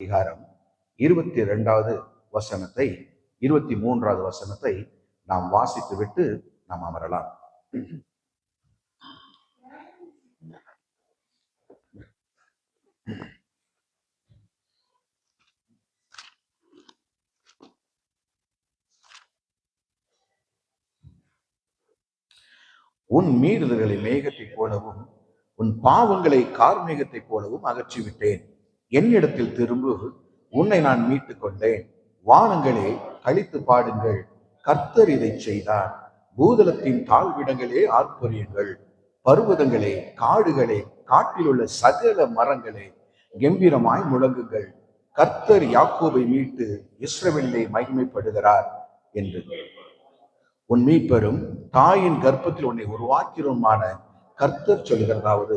அதிகாரம் 22வது வசனத்தை 23வது வசனத்தை நாம் வாசித்து விட்டு நாம் அமரலாம். உன் மீறுதல்களை மேகத்தைப் போலவும் உன் பாவங்களை கார்மேகத்தைப் போலவும் அகற்றிவிட்டேன். என்னிடத்தில் திரும்பு, உன்னை நான் மீட்டுக் கொண்டேன். வானங்களே கழித்து பாடுங்கள், கர்த்தர் இதை செய்தார். பூதலத்தின் தாழ்விடங்களே ஆர்ப்பரியுங்கள். பர்வதங்களே, காடுகளே, காட்டில் உள்ள சகல மரங்களே கம்பீரமாய் முழங்குங்கள். கர்த்தர் யாக்கோபை மீட்டு இஸ்ரவேலை மகிமைப்படுகிறார் என்று. உன் மீட்பரும் தாயின் கர்ப்பத்தில் உன்னை உருவாக்கிறோமான கர்த்தர் சொல்கிறதாவது,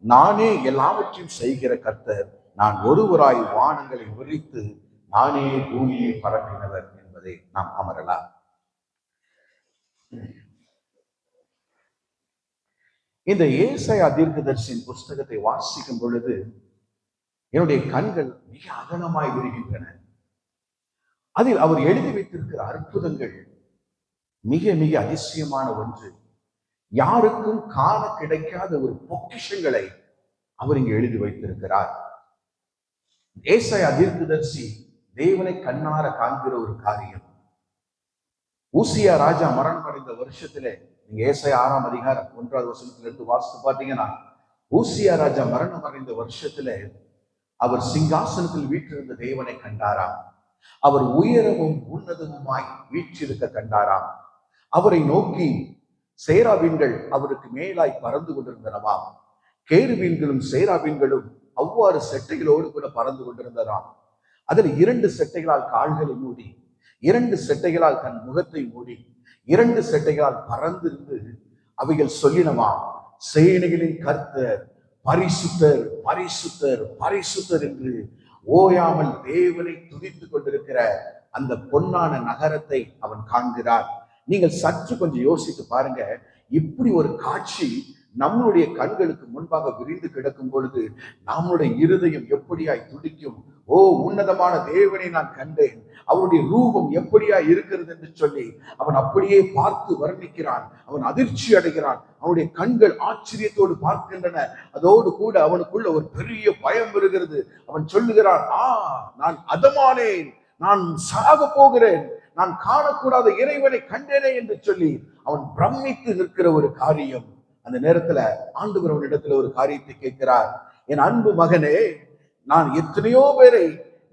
நானே எல்லாவற்றையும் செய்கிற கர்த்தர், நான் ஒருவராய் வானங்களை விரித்து நானே பூமியை பரப்பினவர் என்பதை நாம் அமரலாம். இந்த ஏசாயா தீர்க்கதரிசியின் புஸ்தகத்தை வாசிக்கும் பொழுது என்னுடைய கண்கள் மிக அகலமாய் விரிகின்றன. அதில் அவர் எழுதி வைத்திருக்கிற அற்புதங்கள் மிக மிக அதிசயமான ஒன்று. யாருக்கும் காண கிடைக்காத ஒரு பொக்கிஷங்களை அவர் இங்கு எழுதி வைத்திருக்கிறார். ஏசாயா தீர்க்கதரிசி தேவனை கண்ணார காண்கிற ஒரு காரியம். ஊசியா ராஜா மரணம் அடைந்த வருஷத்துல, நீங்க ஏசாயா 6ஆம் அதிகாரம் 1வது வசனத்துல இருந்து வாசித்து பார்த்தீங்கன்னா, ஊசியா ராஜா மரணம் அடைந்த வருஷத்துல அவர் சிங்காசனத்தில் வீற்றிருந்த தேவனை கண்டாராம். அவர் உயரமும் உன்னதமுமாய் வீற்றிருக்க கண்டாராம். அவரை நோக்கி சேராபீன்கள் அவருக்கு மேலாய் பறந்து கொண்டிருந்தனவாம். கேருபீன்களும் சேராபீன்களும் அவ்வாறு செட்டைகளோடு கூட பறந்து கொண்டிருந்ததாம். அதில் 2 செட்டைகளால் கால்களை மூடி, 2 செட்டைகளால் தன் முகத்தை மூடி, 2 செட்டைகளால் பறந்திருந்து அவைகள் சொல்லினவாம், சேனைகளின் கர்த்தர் பரிசுத்தர் பரிசுத்தர் பரிசுத்தர் என்று ஓயாமல் தேவனை துதித்துக் கொண்டிருக்கிற அந்த பொன்னான நகரத்தை அவன் காண்கிறார். நீங்கள் சற்று கொஞ்சம் யோசித்து பாருங்க. இப்படி ஒரு காட்சி நம்மளுடைய கண்களுக்கு முன்பாக விரிந்து கிடக்கும் பொழுது நம்முடைய இருதயம் எப்படியாய் துடிக்கும். ஓ, உன்னதமான தேவனை நான் கண்டேன், அவருடைய ரூபம் எப்படியா இருக்கிறது என்று சொல்லி அவன் அப்படியே பார்த்து வர்ணிக்கிறான். அவன் அதிர்ச்சி அடைகிறான். அவனுடைய கண்கள் ஆச்சரியத்தோடு பார்க்கின்றன. அதோடு கூட அவனுக்குள்ள ஒரு பெரிய பயம் வருகிறது. அவன் சொல்லுகிறான், நான் அதமானேன், நான் சாக போகிறேன், நான் காணக்கூடாத இறைவனை கண்டேனே என்று சொல்லி அவன் பிரமித்து நிற்கிற ஒரு காரியம். அந்த நேரத்துல ஆண்டவர் அவனிடத்துல ஒரு காரியத்தை கேட்கிறார். என் அன்பு மகனே, நான் எத்தனையோ பேரை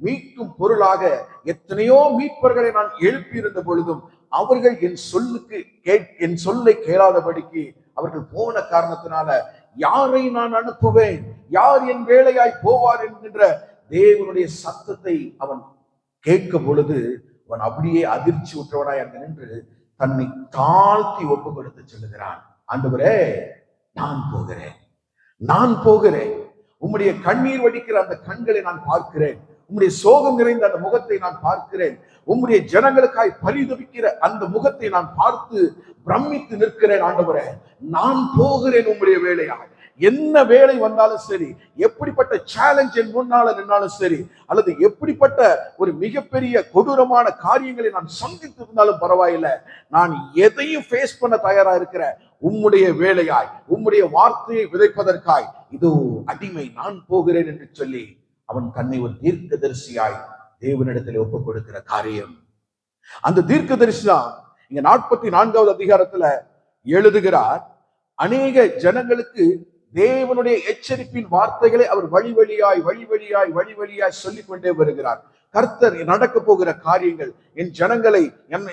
மீட்கும் பொருளாக எத்தனையோ மீட்பர்களை நான் எழுப்பியிருந்த பொழுதும் அவர்கள் என் சொல்லை கேளாதபடிக்கு அவர்கள் போன காரணத்தினால யாரை நான் அனுப்புவேன், யார் என் வேலையாய் போவார் என்கின்ற தேவனுடைய சத்தத்தை அவன் கேட்கும் பொழுது அவன் அப்படியே அதிர்ச்சி உற்றவனாய் அங்கு நின்று தன்னை தாழ்த்தி ஒப்பு கொடுத்து சொல்லுகிறான், ஆண்டவரே, நான் போகிறேன், நான் போகிறேன். உம்முடைய கண்ணீர் வடிக்கிற அந்த கண்களை நான் பார்க்கிறேன். உம்முடைய சோகம் நிறைந்த அந்த முகத்தை நான் பார்க்கிறேன். உம்முடைய ஜனங்களுக்காய் பரிதவிக்கிற அந்த முகத்தை நான் பார்த்து பிரமித்து நிற்கிறேன். ஆண்டவரே, நான் போகிறேன் உம்முடைய வேலையாய். என்ன வேலை வந்தாலும் சரி, எப்படிப்பட்ட சேலஞ்ச் என் முன்னால நின்னாலும் சரி, அல்லது எப்படிப்பட்ட ஒரு மிகப்பெரிய கொடூரமான காரியங்களை நான் சந்தித்து இருந்தாலும் பரவாயில்லை, நான் எதையும் ஃபேஸ் பண்ண தயாரா இருக்கிற உம்முடைய வேலையாய், உம்முடைய வார்த்தையை விதைப்பதற்காய் இதோ அடிமை நான் போகிறேன் என்று சொல்லி அவன் தன்னை ஒரு தீர்க்கதரிசியாய் தேவனிடத்தில் ஒப்புக் கொடுக்கிற காரியம். அந்த தீர்க்கதரிசி தான் இங்க 44வது அதிகாரத்துல எழுதுகிறார். அநேக ஜனங்களுக்கு தேவனுடைய எச்சரிப்பின் வார்த்தைகளை அவர் வழி வழியாய் சொல்லிக் கொண்டே வருகிறார். கர்த்தர் நடக்க போகிற காரியங்கள், என் ஜனங்களை,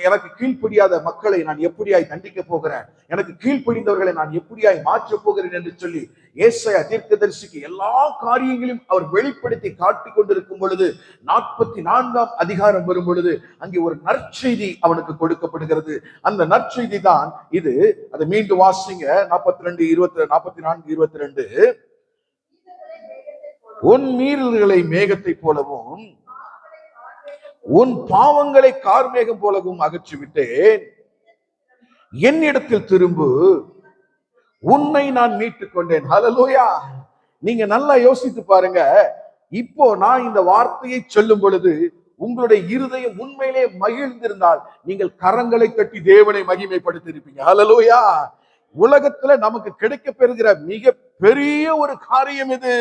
எனக்கு கீழ்ப்படியாத மக்களை நான் எப்படியாய் தண்டிக்க போகிறேன், எனக்கு கீழ்ப்படிந்தவர்களை நான் எப்படியாய் மாற்றப் போகிறேன் என்று சொல்லி ஏசாயா தீர்க்கதரிசிக்கு எல்லா காரியங்களையும் அவர் வெளிப்படுத்தி காட்டிக் கொண்டிருக்கும் பொழுது 44ஆம் அதிகாரம் வரும் பொழுது அங்கே ஒரு நற்செய்தி அவனுக்கு கொடுக்கப்படுகிறது. அந்த நற்செய்தி தான் இது. அதை மீண்டும் வாசிங்க. 44:22. உன் மீறல்களை மேகத்தை போலவும் உன் பாவங்களை கார்மேகம் போலவும் அகற்றிவிட்டேன். என்னிடத்தில் திரும்பு, உன்னை நான் மீட்டுக் கொண்டேன். ஹல்லேலூயா. நீங்க நல்லா யோசித்து பாருங்க. இப்போ நான் இந்த வார்த்தையை சொல்லும் பொழுது உங்களுடைய இருதயம் உண்மையிலே மகிழ்ந்திருந்தால் நீங்கள் கரங்களை தட்டி தேவனை மகிமைப்படுத்தி இருப்பீங்க. ஹல்லேலூயா. உலகத்துல நமக்கு கிடைக்க பெறுகிற மிக பெரிய ஒரு காரியம் இது.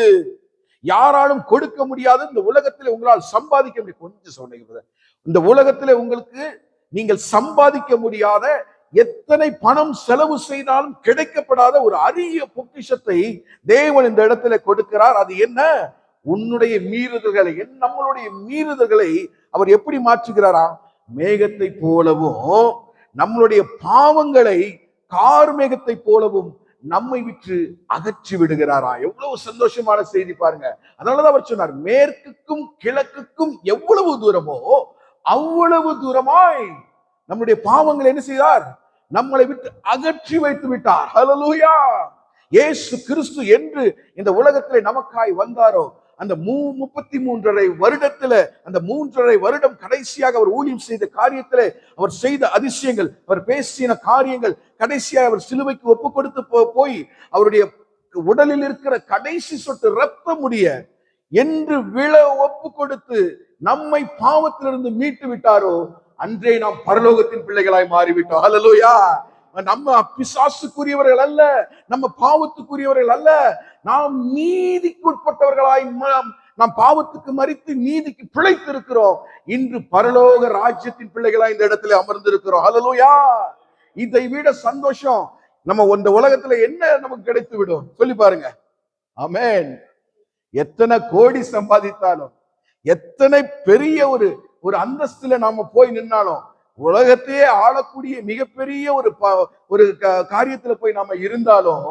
யாராலும் கொடுக்க முடியாது. இந்த உலகத்துல உங்களால் சம்பாதிக்க முடியும். கொஞ்சம் சொன்னீங்க. இந்த உலகத்துல உங்களுக்கு நீங்கள் சம்பாதிக்க முடியாத, எத்தனை பணம் செலவு செய்தாலும் கிடைக்கப்படாத ஒரு அரிய பொக்கிஷத்தை தேவன் இந்த இடத்துல கொடுக்கிறார். அது என்ன? உன்னுடைய மீறுதல்களை, நம்மளுடைய மீறுதல்களை அவர் எப்படி மாற்றுகிறாரா? மேகத்தை போலவும் நம்மளுடைய பாவங்களை கார்மேகத்தை போலவும் நம்மை விட்டு அகற்றி விடுகிறாரா? எவ்வளவு சந்தோஷமான செய்தி பாருங்க. அதனாலதான் அவர் சொன்னார், மேற்குக்கும் கிழக்குக்கும் எவ்வளவு தூரமோ அவ்வளவு தூரமாய் நம்முடைய பாவங்களை என்ன செய்தார்? நம்மளை விட்டு அகற்றி வைத்து விட்டார். ஹல்லேலூயா. இயேசு கிறிஸ்து என்று இந்த உலகத்திலே நமக்காய் வந்தாரோ, அந்த 33.5 வருடத்துல, அந்த 3.5 வருடம் கடைசியாக அவர் ஊழியம் செய்த காரியத்திலே அவர் செய்த அதிசயங்கள், அவர் பேசின காரியங்கள், கடைசியாக அவர் சிலுவைக்கு ஒப்பு கொடுத்து போய் அவருடைய உடலில் இருக்கிற கடைசி சொட்டு ரத்தம் முடிய என்று விழ ஒப்பு கொடுத்து நம்மை பாவத்திலிருந்து மீட்டு விட்டாரோ, அன்றே நாம் பரலோகத்தின் பிள்ளைகளாய் மாறிவிட்டோம். ஹல்லேலூயா. நம்ம பிசாசுக்குரியவர்கள் அல்ல, நம்ம பாவத்துக்குரியவர்கள் அல்ல, நாம் நீதிக்கு உட்பட்டவர்களாய், நாம் பாவத்துக்கு மரித்து நீதிக்கு பிழைத்து இருக்கிறோம். இன்று பரலோக ராஜ்யத்தின் பிள்ளைகளாய் இந்த இடத்துல அமர்ந்திருக்கிறோம். ஹல்லேலூயா. இதை விட சந்தோஷம் நம்ம இந்த உலகத்துல என்ன நமக்கு கிடைத்து விடும்? சொல்லி பாருங்க. ஆமென். எத்தனை கோடி சம்பாதித்தாலும், எத்தனை பெரிய ஒரு அந்தஸ்துல நாம போய் நின்னாலும், உலகத்தையே ஆளக்கூடிய மிகப்பெரிய ஒரு காரியத்துல போய் நாம இருந்தாலும்,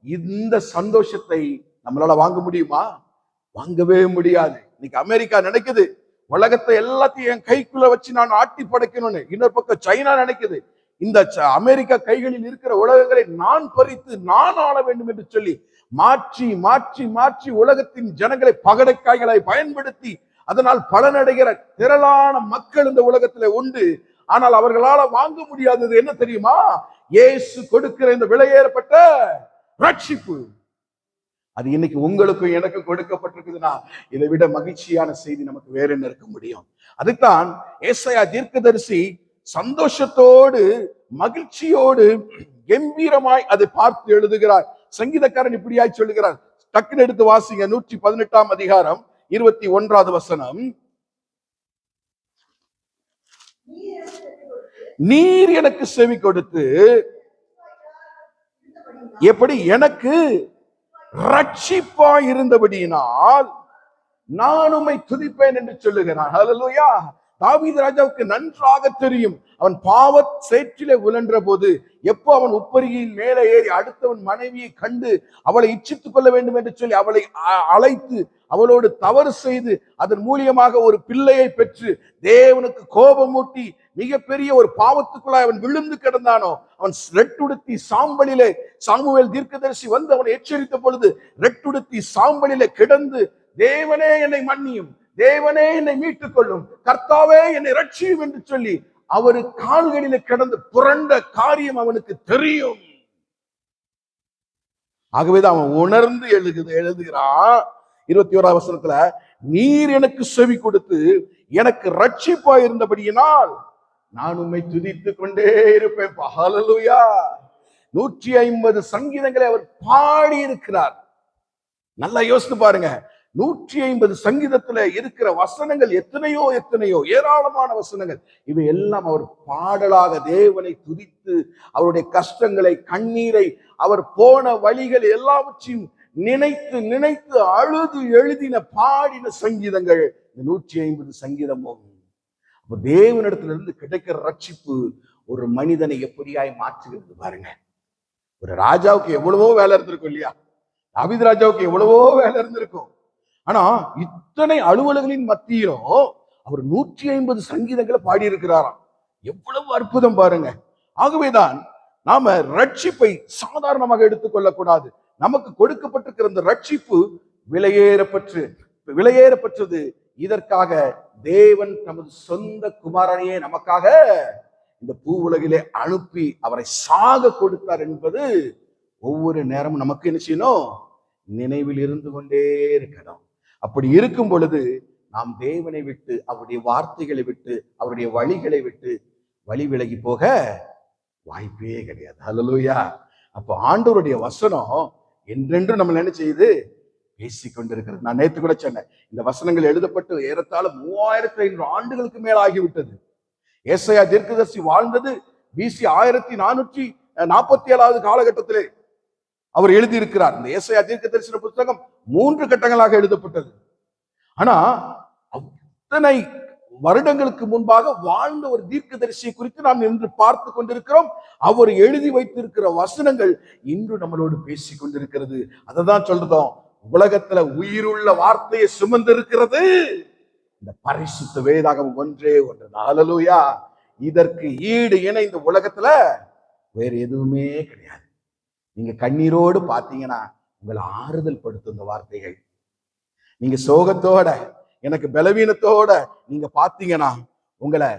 இந்த சந்தோஷத்தை நம்மளால வாங்க முடியுமா? வாங்கவே முடியாது. இன்னைக்கு அமெரிக்கா நினைக்குது உலகத்தை எல்லாத்தையும் என் கைக்குள்ள வச்சு நான் ஆட்டி படைக்கணும்னு. இன்னொரு பக்கம் சைனா நினைக்குது இந்த அமெரிக்கா கைகளில் இருக்கிற உலகங்களை நான் பறித்து நான் ஆள வேண்டும் என்று சொல்லி மாற்றி மாற்றி மாற்றி உலகத்தின் ஜனங்களை பகடைக்காய்களை பயன்படுத்தி அதனால் பலனடைகிற திரளான மக்கள் இந்த உலகத்துல உண்டு. ஆனால் அவர்களால வாங்க முடியாதது என்ன தெரியுமா? இயேசு கொடுக்கிற இந்த விலையேறப்பட்ட ரட்சிப்பு. அது இன்னைக்கு உங்களுக்கும் எனக்கும் கொடுக்கப்பட்டிருக்குதுன்னா இதை விட மகிழ்ச்சியான செய்தி நமக்கு வேற என்ன இருக்க முடியும்? அதுதான் ஏசாயா தீர்க்கதரிசி சந்தோஷத்தோடு மகிழ்ச்சியோடு கம்பீரமாய் அதை பார்த்து எழுதுகிறார். சங்கீதக்காரன் இப்படியாய் சொல்லுகிறார். டக்குன்னு எடுத்து வாசிங்க. 118 அதிகாரம் 21 வசனம். நீர் எனக்கு செவி கொடுத்து எப்படி எனக்கு ரட்சிப்பா இருந்தபடியினால் நான் உம்மை துதிப்பேன் என்று சொல்லுகிறான். ஹல்லேலூயா. தாவீது ராஜாவுக்கு நன்றாக தெரியும், அவன் பாவ சேற்றிலே உழன்ற போது எப்போ அவன் உப்பரியின் மேலே ஏறி அடுத்தவன் மனைவியை கண்டு அவளை இச்சித்துக் கொள்ள வேண்டும் என்று சொல்லி அவளை அழைத்து அவளோடு தவறு செய்து அதன் மூலியமாக ஒரு பிள்ளையை பெற்று தேவனுக்கு கோபமூட்டி மிகப்பெரிய ஒரு பாவத்துக்குள்ளாய் அவன் விழுந்து கிடந்தானோ, அவன் ரெட்டுடுத்தி சாம்பலிலே, சாமுவேல் தீர்க்கதரிசி வந்து அவனை எச்சரித்த பொழுது ரெட்டுடுத்தி சாம்பலிலே கிடந்து, தேவனே என்னை மன்னியும், தேவனே என்னை மீட்டுக் கொள்ளும், கர்த்தாவே என்னை ரட்சியும் என்று சொல்லி அவரு கால்களிலே கிடந்து புரண்ட காரியம் அவனுக்கு தெரியும். ஆகவேதான் அவன் உணர்ந்து எழுதுகிறான் 21 வசனத்துல, நீர் எனக்கு செவி கொடுத்து எனக்கு ரட்சிப்பா இருந்தபடியினால் நான் உம்மை துதித்துக் கொண்டே இருப்பேன். ஹல்லேலூயா. 150 சங்கீதங்களை அவர் பாடி இருக்கிறார். நல்லா யோசித்து பாருங்க. 150 சங்கீதத்துல இருக்கிற வசனங்கள் எத்தனையோ எத்தனையோ ஏராளமான வசனங்கள். இவை எல்லாம் அவர் பாடலாக தேவனை துதித்து அவருடைய கஷ்டங்களை, கண்ணீரை, அவர் போன வழிகள் எல்லாவற்றையும் நினைத்து நினைத்து அழுது எழுதின பாடின சங்கீதங்கள் இந்த 150 சங்கீதமும். அப்ப தேவனிடத்திலிருந்து கிடைக்கிற ரட்சிப்பு ஒரு மனிதனை எப்படியாய் மாற்றுகிறது பாருங்க. ஒரு ராஜாவுக்கு எவ்வளவோ வேலை இருந்திருக்கும் இல்லையா? தாவீது ராஜாவுக்கு எவ்வளவோ வேலை இருந்திருக்கும். ஆனா இத்தனை அலுவலர்களின் மத்தியிலும் அவர் 150 சங்கீதங்களை பாடியிருக்கிறாராம். எவ்வளவு அற்புதம் பாருங்க. ஆகவேதான் நாம ரட்சிப்பை சாதாரணமாக எடுத்துக்கொள்ளக்கூடாது. நமக்கு கொடுக்கப்பட்டிருக்கிற இந்த ரட்சிப்பு விலையேறப்பட்டது. இதற்காக தேவன் தமது சொந்த குமாரனையே நமக்காக இந்த பூ உலகிலே அனுப்பி அவரை சாக கொடுத்தார் என்பது ஒவ்வொரு நேரமும் நமக்கு என்ன செய்யணும்? நினைவில் இருந்து கொண்டே இருக்கணும். அப்படி இருக்கும் பொழுது நாம் தேவனை விட்டு, அவருடைய வார்த்தைகளை விட்டு, அவருடைய வழிகளை விட்டு வழி விலகி போக வாய்ப்பே கிடையாது. ஹல்லேலூயா. அப்போ ஆண்டவருடைய வசனம் என்றென்று நம்ம என்ன செய்யுது? பேசிக்கொண்டிருக்கிறது. நான் நேற்று கூட சொன்னேன், இந்த வசனங்கள் எழுதப்பட்டு ஏறத்தாழ 3500 ஆண்டுகளுக்கு மேல் ஆகிவிட்டது. ஏசாயா தீர்க்கதரிசி வாழ்ந்தது BC 1447 காலகட்டத்திலே அவர் எழுதியிருக்கிறார். இந்த ஏசாயா தீர்க்கதரிசன புத்தகம் 3 கட்டங்களாக எழுதப்பட்டது. ஆனா அத்தனை வருடங்களுக்கு முன்பாக வாழ்ந்த ஒரு தீர்க்கதரிசியை குறித்து நாம் இன்று பார்த்து கொண்டிருக்கிறோம். அவர் எழுதி வைத்திருக்கிற வசனங்கள் இன்று நம்மளோடு பேசிக் கொண்டிருக்கிறது. அதை தான் சொல்றோம், உலகத்துல உயிருள்ள வார்த்தையை சுமந்திருக்கிறது இந்த பரிசுத்த வேதாகமம் ஒன்றே ஒன்று. ஹல்லேலூயா. இதற்கு ஈடு இணை இந்த உலகத்துல வேற எதுவுமே கிடையாது. நீங்க கண்ணீரோடு பார்த்தீங்கன்னா உங்களை ஆறுதல் படுத்தும் இந்த வார்த்தைகள். நீங்க சோகத்தோட, எனக்கு பலவீனத்தோட நீங்க பார்த்தீங்கன்னா உங்களை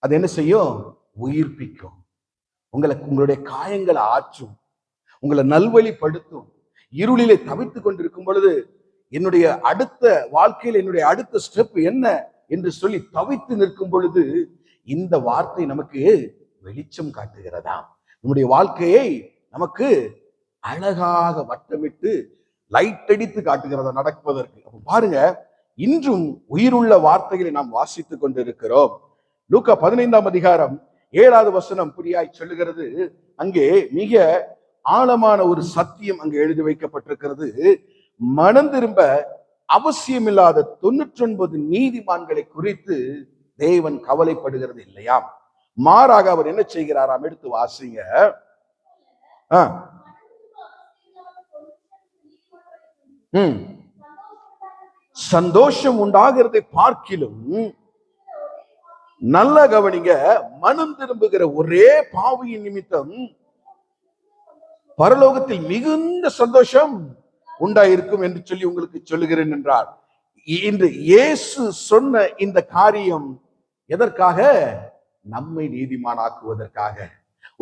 அது என்ன செய்யும்? உயிர்ப்பிக்கும். உங்களுடைய காயங்களை ஆற்றும், உங்களை நல்வழிப்படுத்தும். இருளிலே தவித்துக் கொண்டிருக்கும் பொழுது என்னுடைய அடுத்த வாழ்க்கையில் என்னுடைய அடுத்த ஸ்டெப் என்ன என்று சொல்லி தவித்து நிற்கும் பொழுது இந்த வார்த்தை நமக்கு வெளிச்சம் காட்டுகிறதா, நம்முடைய வாழ்க்கையை நமக்கு அழகாக வட்டமிட்டு லைட் அடித்து காட்டுகிறதா நடப்பதற்கு. அப்ப பாருங்க, இன்றும் உயிருள்ள வார்த்தைகளை நாம் வாசித்துக் கொண்டிருக்கிறோம். லூக்கா 15ஆம் அதிகாரம் 7வது வசனம் புரியாய் சொல்லுகிறது. அங்கே மிக ஆழமான ஒரு சத்தியம் அங்கே எழுதி வைக்கப்பட்டிருக்கிறது. மனம் திரும்ப அவசியமில்லாத 99 நீதிமான்களை குறித்து தேவன் கவலைப்படுகிறது இல்லையாம். மாறாக அவர் என்ன செய்கிறாராம்? எடுத்து வாசிங்க. சந்தோஷம் உண்டாகிறதை பார்க்கிலும், நல்ல கவனிங்க, மனம் திரும்புகிற ஒரே பாவியின் நிமித்தம் பரலோகத்தில் மிகுந்த சந்தோஷம் உண்டாயிருக்கும் என்று சொல்லி உங்களுக்கு சொல்லுகிறேன் என்றார். இன்று இயேசு சொன்ன இந்த காரியம் எதற்காக? நம்மை நீதிமானாக்குவதற்காக.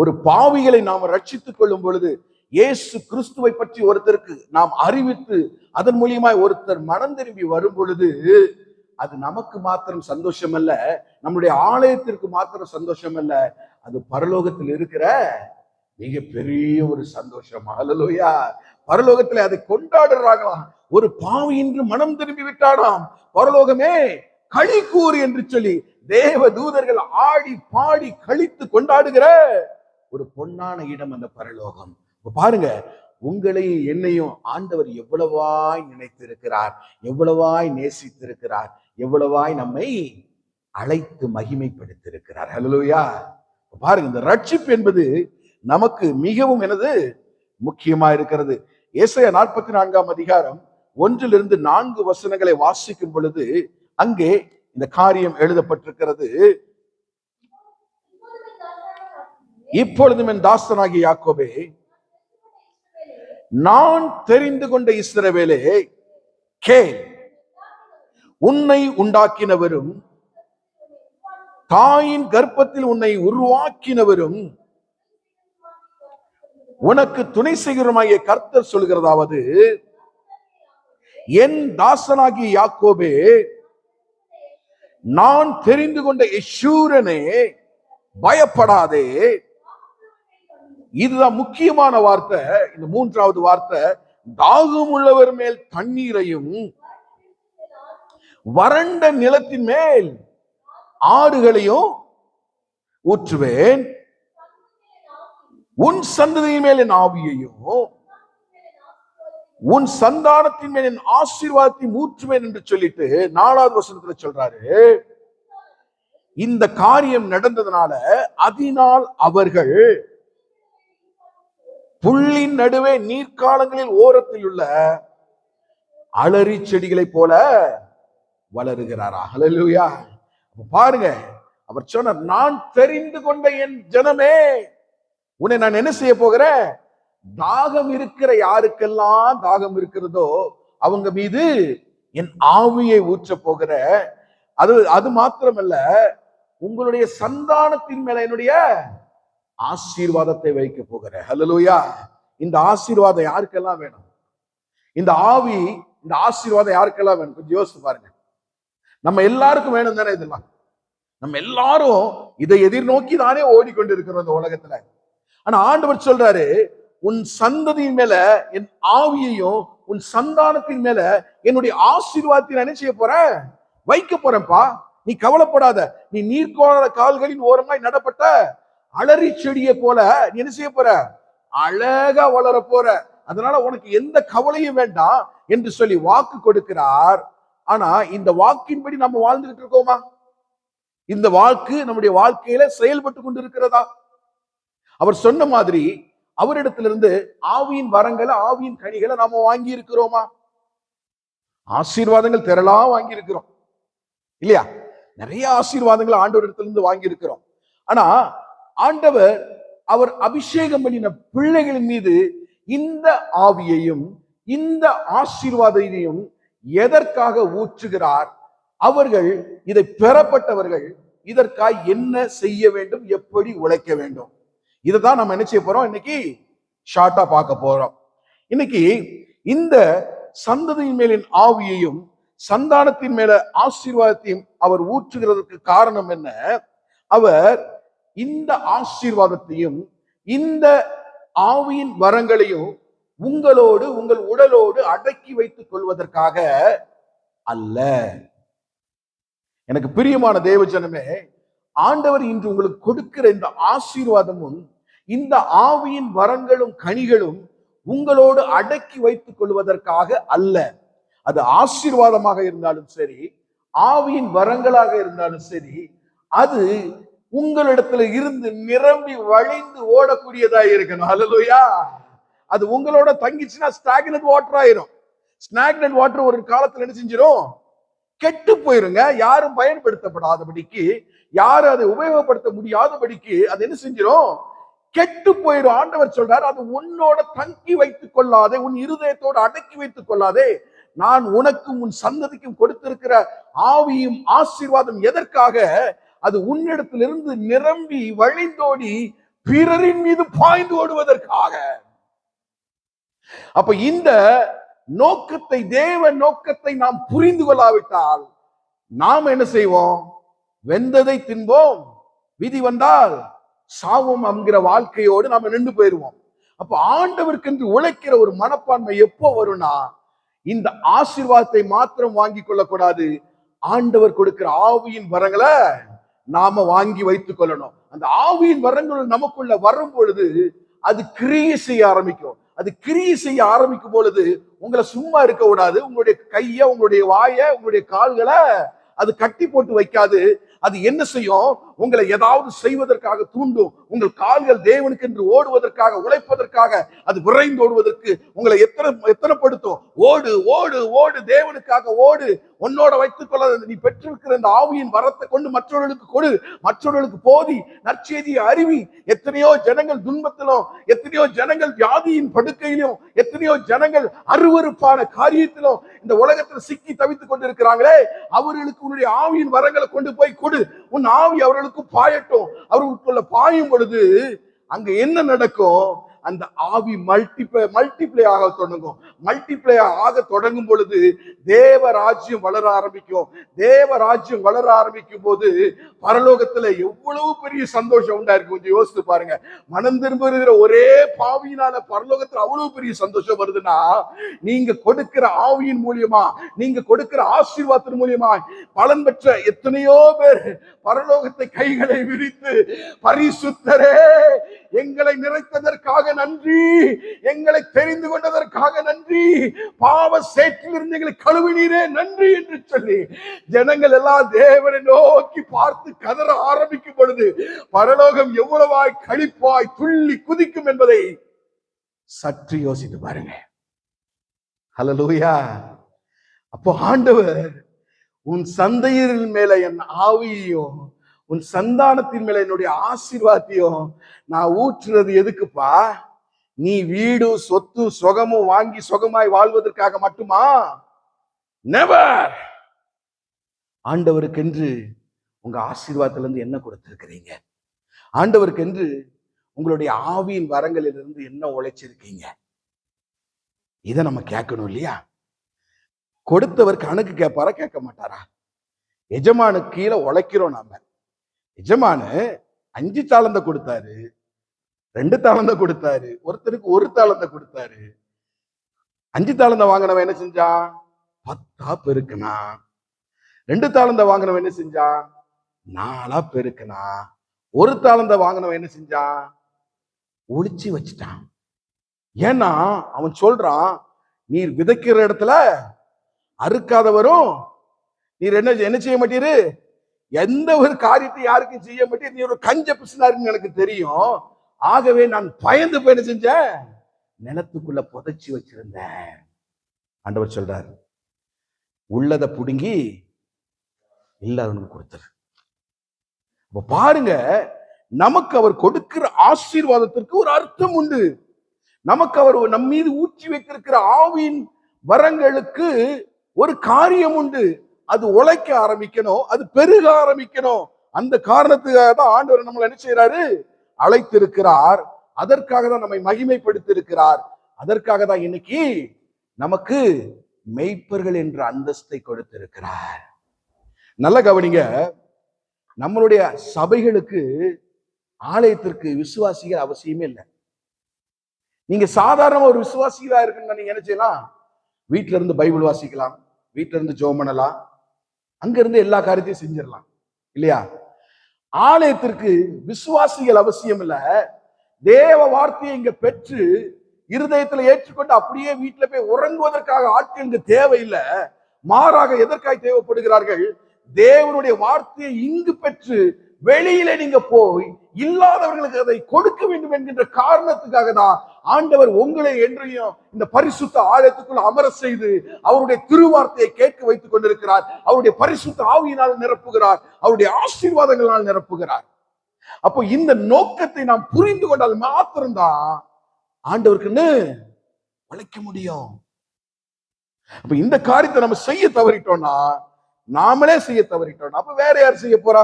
ஒரு பாவிகளை நாம் ரட்சித்துக் கொள்ளும் பொழுது, இயேசு கிறிஸ்துவை பற்றி ஒருத்தருக்கு நாம் அறிவித்து அதன் மூலியமாய் ஒருத்தர் மனம் திரும்பி வரும் பொழுது அது நமக்கு மாத்திரம் சந்தோஷம் அல்ல, நம்முடைய ஆலயத்திற்கு மாத்திரம் சந்தோஷம் அல்ல, அது பரலோகத்தில் இருக்கிற மிக பெரிய ஒரு சந்தோஷம். ஹல்லேலூயா. பரலோகத்துல அதை கொண்டாடுறாங்களாம். ஒரு பாவி இன்று மனம் திரும்பி விட்டாடாம், பரலோகமே களி கூறு என்று சொல்லி தேவ தூதர்கள் ஆடி பாடி கழித்து கொண்டாடுகிற ஒரு பொன்னான இடம் அந்த பரலோகம். பாருங்க, உங்களை என்னையும் ஆண்டவர் எவ்வளவாய் நினைத்திருக்கிறார், எவ்வளவாய் நேசித்திருக்கிறார், எவ்வளவாய் நம்மை அழைத்து மகிமைப்படுத்தியிருக்கிறார். ஹல்லேலூயா. பாருங்க, இந்த ரட்சிப்பு என்பது நமக்கு மிகவும் எனது முக்கியமா இருக்கிறது. ஏசாயா 44ஆம் அதிகாரம் 1லிருந்து 4 வசனங்களை வாசிக்கும் பொழுது அங்கே இந்த காரியம் எழுதப்பட்டிருக்கிறது. இப்பொழுதும் என் தாசனாகிய யாக்கோபே, நான் தெரிந்து கொண்ட இஸ்ரவேலே கேள், உன்னை உண்டாக்கினவரும் தாயின் கர்ப்பத்தில் உன்னை உருவாக்கினவரும் உனக்கு துணை செய்கிறமாகிய கர்த்தர் சொல்கிறதாவது, என் தாசனாகிய யாக்கோபே, நான் தெரிந்து கொண்ட யெஷூரனே, பயப்படாதே. இதுதான் முக்கியமான வார்த்தை. இந்த 3வது வார்த்தை, தாகம் உள்ளவர் மேல் தண்ணீரையும் வறண்ட நிலத்தின் மேல் ஆறுகளையும் ஊற்றுவேன், உன் சந்ததியின் மேல் என் ஆவியையும் உன் சந்தானத்தின் மேல் என் ஆசீர்வாதத்தை ஊற்றுவேன் என்று சொல்லிட்டு 4வது வசனத்துல சொல்றாரு. இந்த காரியம் நடந்ததுனால அதனால் அவர்கள் புல்லின் நடுவே நீர்க்காலங்களில் ஓரத்தில் உள்ள அலறி செடிகளை போல வளருகிறாரா. ஹல்லேலூயா. பாருங்க, அவர் சொன்னார், நான் தெரிந்து கொண்ட என் ஜனமே, உன்னை நான் என்ன செய்ய போகிறேன்? தாகம் இருக்கிற யாருக்கெல்லாம் தாகம் இருக்கிறதோ அவங்க மீது என் ஆவியை ஊற்ற போகிற. அது மாத்திரமல்ல, உங்களுடைய சந்தானத்தின் மேல என்னுடைய ஆசீர்வாதத்தை வைக்க போகிற. ஹல்லேலூயா. இந்த ஆசீர்வாதம் யாருக்கெல்லாம் வேணும்? இந்த ஆவி இந்த ஆசீர்வாதம் யாருக்கெல்லாம் வேணும்? கொஞ்சம் யோசித்து பாருங்க. நம்ம எல்லாருக்கும் வேணும் தானே இதெல்லாம்? நம்ம எல்லாரும் இதை எதிர்நோக்கி தானே ஓடிக்கொண்டிருக்கிறோம் இந்த உலகத்துல. ஆனா ஆண்டவர் சொல்றாரு, உன் சந்ததியின் மேல என் ஆவியையும் உன் சந்தானத்தின் மேல என்னுடைய ஆசீர்வாதத்தை என்ன செய்ய போறேன்? வைக்க போறேன்ப்பா. நீ கவலைப்படாத. நீ நீர்க்கோள கால்களின் ஓரமாய் நடப்பட்ட அலறி செடியை போல நீ என்ன செய்ய போற? அழகா வளர போற. அதனால உனக்கு எந்த கவலையும் வேண்டாம் என்று சொல்லி வாக்கு கொடுக்கிறார். ஆனா இந்த வாக்கின்படி நம்ம வாழ்ந்துகிட்டு இருக்கோமா? இந்த வாக்கு நம்முடைய வாழ்க்கையில செயல்பட்டு கொண்டிருக்கிறதா? அவர் சொன்ன மாதிரி அவரிடத்திலிருந்து ஆவியின் வரங்களை, ஆவியின் கனிகளை நாம வாங்கி இருக்கிறோமா? ஆசீர்வாதங்கள் திரளா வாங்கி இருக்கிறோம் இல்லையா? நிறைய ஆசீர்வாதங்கள் ஆண்டவரிடத்திலிருந்து வாங்கி இருக்கிறோம். ஆனா ஆண்டவர் அவர் அபிஷேகம் பண்ணின பிள்ளைகளின் மீது இந்த ஆவியையும் இந்த ஆசீர்வாதத்தையும் எதற்காக ஊற்றுகிறார்? அவர்கள் இதை பெறப்பட்டவர்கள் இதற்காக என்ன செய்ய வேண்டும், எப்படி உழைக்க வேண்டும், இதைதான் நம்ம என்ன செய்ய போறோம்? இன்னைக்கு ஷார்ட்டா பார்க்க போறோம். இன்னைக்கு இந்த சந்ததியின் மேலின் ஆவியையும் சந்தானத்தின் மேல ஆசீர்வாதத்தையும் அவர் ஊற்றுகிறதுக்கு காரணம் என்ன? அவர் இந்த ஆசீர்வாதத்தையும் இந்த ஆவியின் வரங்களையும் உங்களோடு உங்கள் உடலோடு அடக்கி வைத்துக் கொள்வதற்காக அல்ல. எனக்கு பிரியமான தேவ ஜனமே, ஆண்டவர் இன்று உங்களுக்கு கொடுக்கிற இந்த ஆசீர்வாதமும் இந்த ஆவியின் வரங்களும் கனிகளும் உங்களோடு அடக்கி வைத்துக் கொள்வதற்காக அல்ல. அது ஆசீர்வாதமாக இருந்தாலும் சரி, ஆவியின் வரங்களாக இருந்தாலும் சரி, அது உங்களிடத்துல இருந்து நிரம்பி வழிந்து ஓடக்கூடியதா இருக்கணும். ஹல்லேலூயா. அது உங்களோட தங்கிச்சுன்னா ஸ்டாக்னன்ட் வாட்டர் ஆயிரும். ஸ்டாக்னன்ட் வாட்டர் ஒரு காலத்துல என்ன செஞ்சிடும்? கெட்டு போயிருங்க. யாரும் பயன்படுத்தப்படாதபடிக்கு, யாரும் அதை உபயோகப்படுத்த முடியாதபடிக்கு அது என்ன செஞ்சிடும்? கெட்டு போயிடும். ஆண்டவர் சொல்றார், அது உன்னோட தங்கி வைத்துக் கொள்ளாதே, உன் இருதயத்தோடு அடக்கி வைத்துக் கொள்ளாதே. நான் உனக்கும் உன் சந்ததிக்கும் கொடுத்திருக்கிற ஆவியும் ஆசீர்வாதம் எதற்காக? அது உன்னிடத்திலிருந்து நிரம்பி வழிந்தோடி பிறரின் மீது பாய்ந்து ஓடுவதற்காக. அப்ப இந்த நோக்கத்தை, தேவ நோக்கத்தை நாம் புரிந்து கொள்ளாவிட்டால் நாம் என்ன செய்வோம்? வெந்ததை தின்போம், விதி வந்தால் சாவோம் என்கிற வாழ்க்கையோடு நாம நின்று போயிருவோம். அப்ப ஆண்டவருக்கு என்று உழைக்கிற ஒரு மனப்பான்மை எப்போ வரும்னா, இந்த ஆசீர்வாதத்தை மாத்திரம் வாங்கி கொள்ளக்கூடாது, ஆண்டவர் கொடுக்கிற ஆவியின் வரங்களை நாம வாங்கி வைத்துக் கொள்ளணும். அந்த ஆவியின் வரங்கள் நமக்குள்ள வரும் பொழுது அது கிரியை செய்ய ஆரம்பிக்கும். அது கிரியை செய்ய ஆரம்பிக்கும் பொழுது உங்களை சும்மா இருக்க விடாது. உங்களுடைய கைய, உங்களுடைய வாய, உங்களுடைய கால்களை அது கட்டி போட்டு வைக்காது. அது என்ன செய்யும்? உங்களை ஏதாவது செய்வதற்காக தூண்டும். உங்கள் கால்கள் தேவனுக்கு என்று ஓடுவதற்காக, உழைப்பதற்காக, அது விரைந்து ஓடுவதற்கு உங்களை எத்தனைப்படுத்தும். ஓடு ஓடு ஓடு, தேவனுக்காக ஓடு. உன்னோட வைத்துக் கொள்ள நீ பெற்றிருக்கிற இந்த ஆவியின் வரத்தை கொண்டு மற்றவர்களுக்கு கொடு, மற்றவர்களுக்கு போதி, நற்செய்தியை அறிவி. எத்தனையோ ஜனங்கள் துன்பத்திலும், எத்தனையோ ஜனங்கள் வியாதியின் படுக்கையிலும், எத்தனையோ ஜனங்கள் அருவருப்பான காரியத்திலும் இந்த உலகத்தில் சிக்கி தவித்துக் கொண்டிருக்கிறாங்களே, அவர்களுக்கு உன்னுடைய ஆவியின் வரங்களை கொண்டு போய் கொடு. உன் ஆவி அவர்களுக்கு பாயட்டும். அவர்களுக்குள்ள பாயும் பொழுது அங்க என்ன நடக்கும்? அந்த ஆவி மல்டிப்ளை ஆக தொடங்கும். மல்டிப்ளை ஆக தொடங்கும் பொழுது தேவ ராஜ்யம் வளர ஆரம்பிக்கும். தேவ ராஜ்யம் வளர ஆரம்பிக்கும் போது பரலோகத்துல எவ்வளவு பெரிய சந்தோஷம் உண்டா இருக்கு. கொஞ்சம் யோசித்து பாருங்க. மனம் திரும்புகிற ஒரே பாவியினால பரலோகத்துல அவ்வளவு பெரிய சந்தோஷம் வருதுன்னா, நீங்க கொடுக்கிற ஆவியின் மூலியமா, நீங்க கொடுக்கிற ஆசீர்வாதத்தின் மூலியமா பலன் பெற்ற எத்தனையோ பேர் பரலோகத்தை கைகளை விரித்து, பரிசுத்தரே எங்களை நிறைத்ததற்காக நன்றி, எங்களை தெரிந்து கொண்டதற்காக நன்றி, பாவ சேற்றிலிருந்து எங்களை கழுவினீரே நன்றி என்று சொல்லி ஜனங்கள் எல்லாம் தேவனை நோக்கி பார்த்து கதற ஆரம்பிக்கும் பொழுது பரலோகம் எவ்வளவாய் களிப்பாய் துள்ளி குதிக்கும் என்பதை சற்று யோசித்து பாருங்க. ஹல்லேலூயா. அப்போ ஆண்டவர் உன் சந்தையின் மேல என் ஆவியையும் உன் சந்தானத்தின் மேல என்னுடைய ஆசீர்வாதத்தையும் நான் ஊற்றுறது எதுக்குப்பா? நீ வீடு, சொத்து, சுகமும் வாங்கி சுகமாய் வாழ்வதற்காக மட்டுமா? நெவர். ஆண்டவருக்கென்று உங்க ஆசீர்வாதத்திலிருந்து என்ன கொடுத்திருக்கிறீங்க? ஆண்டவருக்கென்று உங்களுடைய ஆவியின் வரங்களிலிருந்து என்ன உழைச்சிருக்கீங்க? இதை நம்ம கேட்கணும் இல்லையா? கொடுத்தவர் கணக்கு கேட்பாரா கேட்க மாட்டாரா? எஜமானுக்கு கீழே உழைக்கிறோம் நாம. எஜமானு 5 தாளந்த கொடுத்தாரு, 2 தாளந்த கொடுத்தாரு, ஒருத்தருக்கு 1 தாளந்த கொடுத்தாரு. 5 தாளந்த வாங்கினவன் என்ன செஞ்சான்? 10 பெருக்குனா. 2 தாளந்த வாங்கினவன் என்ன செஞ்சான்? 4 பெருக்குனா. 1 தாளந்த வாங்கினவன் என்ன செஞ்சான்? ஒளிச்சு வச்சுட்டான். ஏன்னா அவன் சொல்றான், நீர் விதைக்கிற இடத்துல அறுக்காதவரும் நீர் என்ன செய்ய மாட்டீரு, எந்த ஒரு காரியத்தை யாருக்கும் செய்ய மாட்டீர், நீ ஒரு கஞ்ச பிசினாருன்னு எனக்கு தெரியும். ஆகவே நான் பயந்து போய் என்ன செஞ்சேன்? நிலத்துக்குள்ள புதைச்சி வச்சிருந்தேன். ஆண்டவர் சொல்றாரு, உள்ளதை புடுங்கி இல்லாதவனுக்கு கொடுத்தாரு. பாருங்க, நமக்கு அவர் கொடுக்கிற ஆசீர்வாதத்திற்கு ஒரு அர்த்தம் உண்டு. நமக்கு அவர் நம் மீது ஊற்றி வைத்திருக்கிற ஆவியின் வரங்களுக்கு ஒரு காரியம் உண்டு. அது உழைக்க ஆரம்பிக்கணும், அது பெருக ஆரம்பிக்கணும். அந்த காரணத்துக்காக தான் ஆண்டவர் நம்மளை என்ன செய்யறாரு? அழைத்திருக்கிறார். அதற்காக தான் நம்மை மகிமைப்படுத்தி இருக்கிறார். அதற்காக தான் இன்னைக்கு நமக்கு மெய்ப்பர்கள் என்ற அந்தஸ்தை கொடுத்திருக்கிறார். நல்ல கவனிங்க, நம்மளுடைய சபைகளுக்கு ஆலயத்திற்கு விசுவாசிகள் அவசியமே இல்லை. நீங்க சாதாரண ஒரு விசுவாசிகளா இருக்குன்னு நீங்க என்ன செய்யலாம்? வீட்டுல இருந்து பைபிள் வாசிக்கலாம், வீட்டுல இருந்து ஜெபம் பண்ணலாம், அங்க இருந்து எல்லா காரியத்தையும் செஞ்சிடலாம் இல்லையா? ஆலயத்திற்கு விசுவாசிகள் அவசியம் இல்ல. தேவ வார்த்தையை இங்க பெற்று இருதயத்துல ஏற்றுக்கொண்டு அப்படியே வீட்டுல போய் உறங்குவதற்காக ஆட்கள் இங்கு தேவையில்லை. மாறாக எதற்காக தேவைப்படுகிறார்கள்? தேவனுடைய வார்த்தையை இங்கு பெற்று வெளியில நீங்க போய் இல்லாதவர்களுக்கு அதை கொடுக்க வேண்டும் என்கின்ற காரணத்துக்காக தான் ஆண்டவர் உங்களை என்றையும் இந்த பரிசுத்த ஆலயத்துக்குள் அமர செய்து அவருடைய திருவார்த்தையை கேட்க வைத்துக் கொண்டிருக்கிறார். அவருடைய பரிசுத்த ஆவியினால் நிரப்புகிறார், அவருடைய ஆசீர்வாதங்களால் நிரப்புகிறார். அப்போ இந்த நோக்கத்தை நாம் புரிந்து கொண்டால் மாத்திரம்தான் ஆண்டவருக்குன்னு உழைக்க முடியும். அப்ப இந்த காரியத்தை நம்ம செய்ய தவறிட்டோம்னா, நாமளே செய்ய தவறிட்டோம்னா, அப்ப வேற யார் செய்ய போறா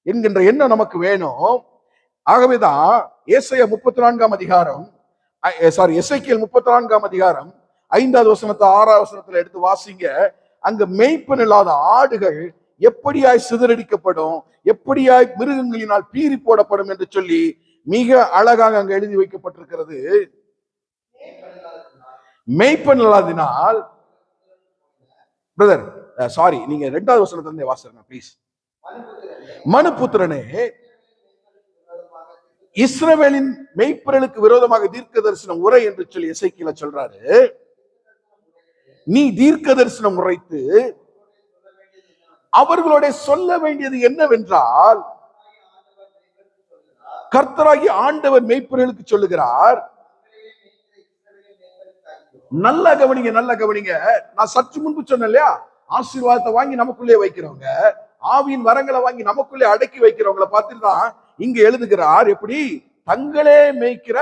என்கின்ற எண்ணம் நமக்கு வேணும். ஆகவேதான் ஏசாயா 34 அதிகாரம், எசேக்கியேல் 34 அதிகாரம் 5வது வசனத்தை 6வது வசனத்துல எடுத்து வாசிங்க. அங்க மேய்ப்பன் இல்லாத ஆடுகள் எப்படியாய் சிதறடிக்கப்படும், எப்படியாய் மிருகங்களினால் பீறி போடப்படும் என்று சொல்லி மிக அழகாக அங்க எழுதி வைக்கப்பட்டிருக்கிறது. மேய்ப்பன் இல்லாததினால், பிரதர் சாரி, நீங்க 2வது வசனத்திலிருந்தே வாசிங்க ப்ளீஸ். மனுபுத்திரனே, இஸ்ரவேலின் மெய்ப்பர்களுக்கு விரோதமாக தீர்க்க தரிசனம் உரை என்று சொல்லி எசேக்கியேல் சொல்றாரு. நீ தீர்க்க தரிசனம் உரைத்து அவர்களோட சொல்ல வேண்டியது என்னவென்றால், கர்த்தராகி ஆண்டவர் மெய்ப்பர்களுக்கு சொல்லுகிறார். நல்ல கவனிங்க, நல்ல கவனிங்க. நான் சற்று முன்பு சொன்னேன் இல்லையா, ஆசீர்வாதத்தை வாங்கி நமக்குள்ளே வைக்கிறவங்க, ஆவியின் வரங்களை வாங்கி நமக்குள்ளே அடக்கி வைக்கிறவங்களை பார்த்துட்டு தான் இங்க எழுதுகிறார். எப்படி? தங்களே மேய்க்கிற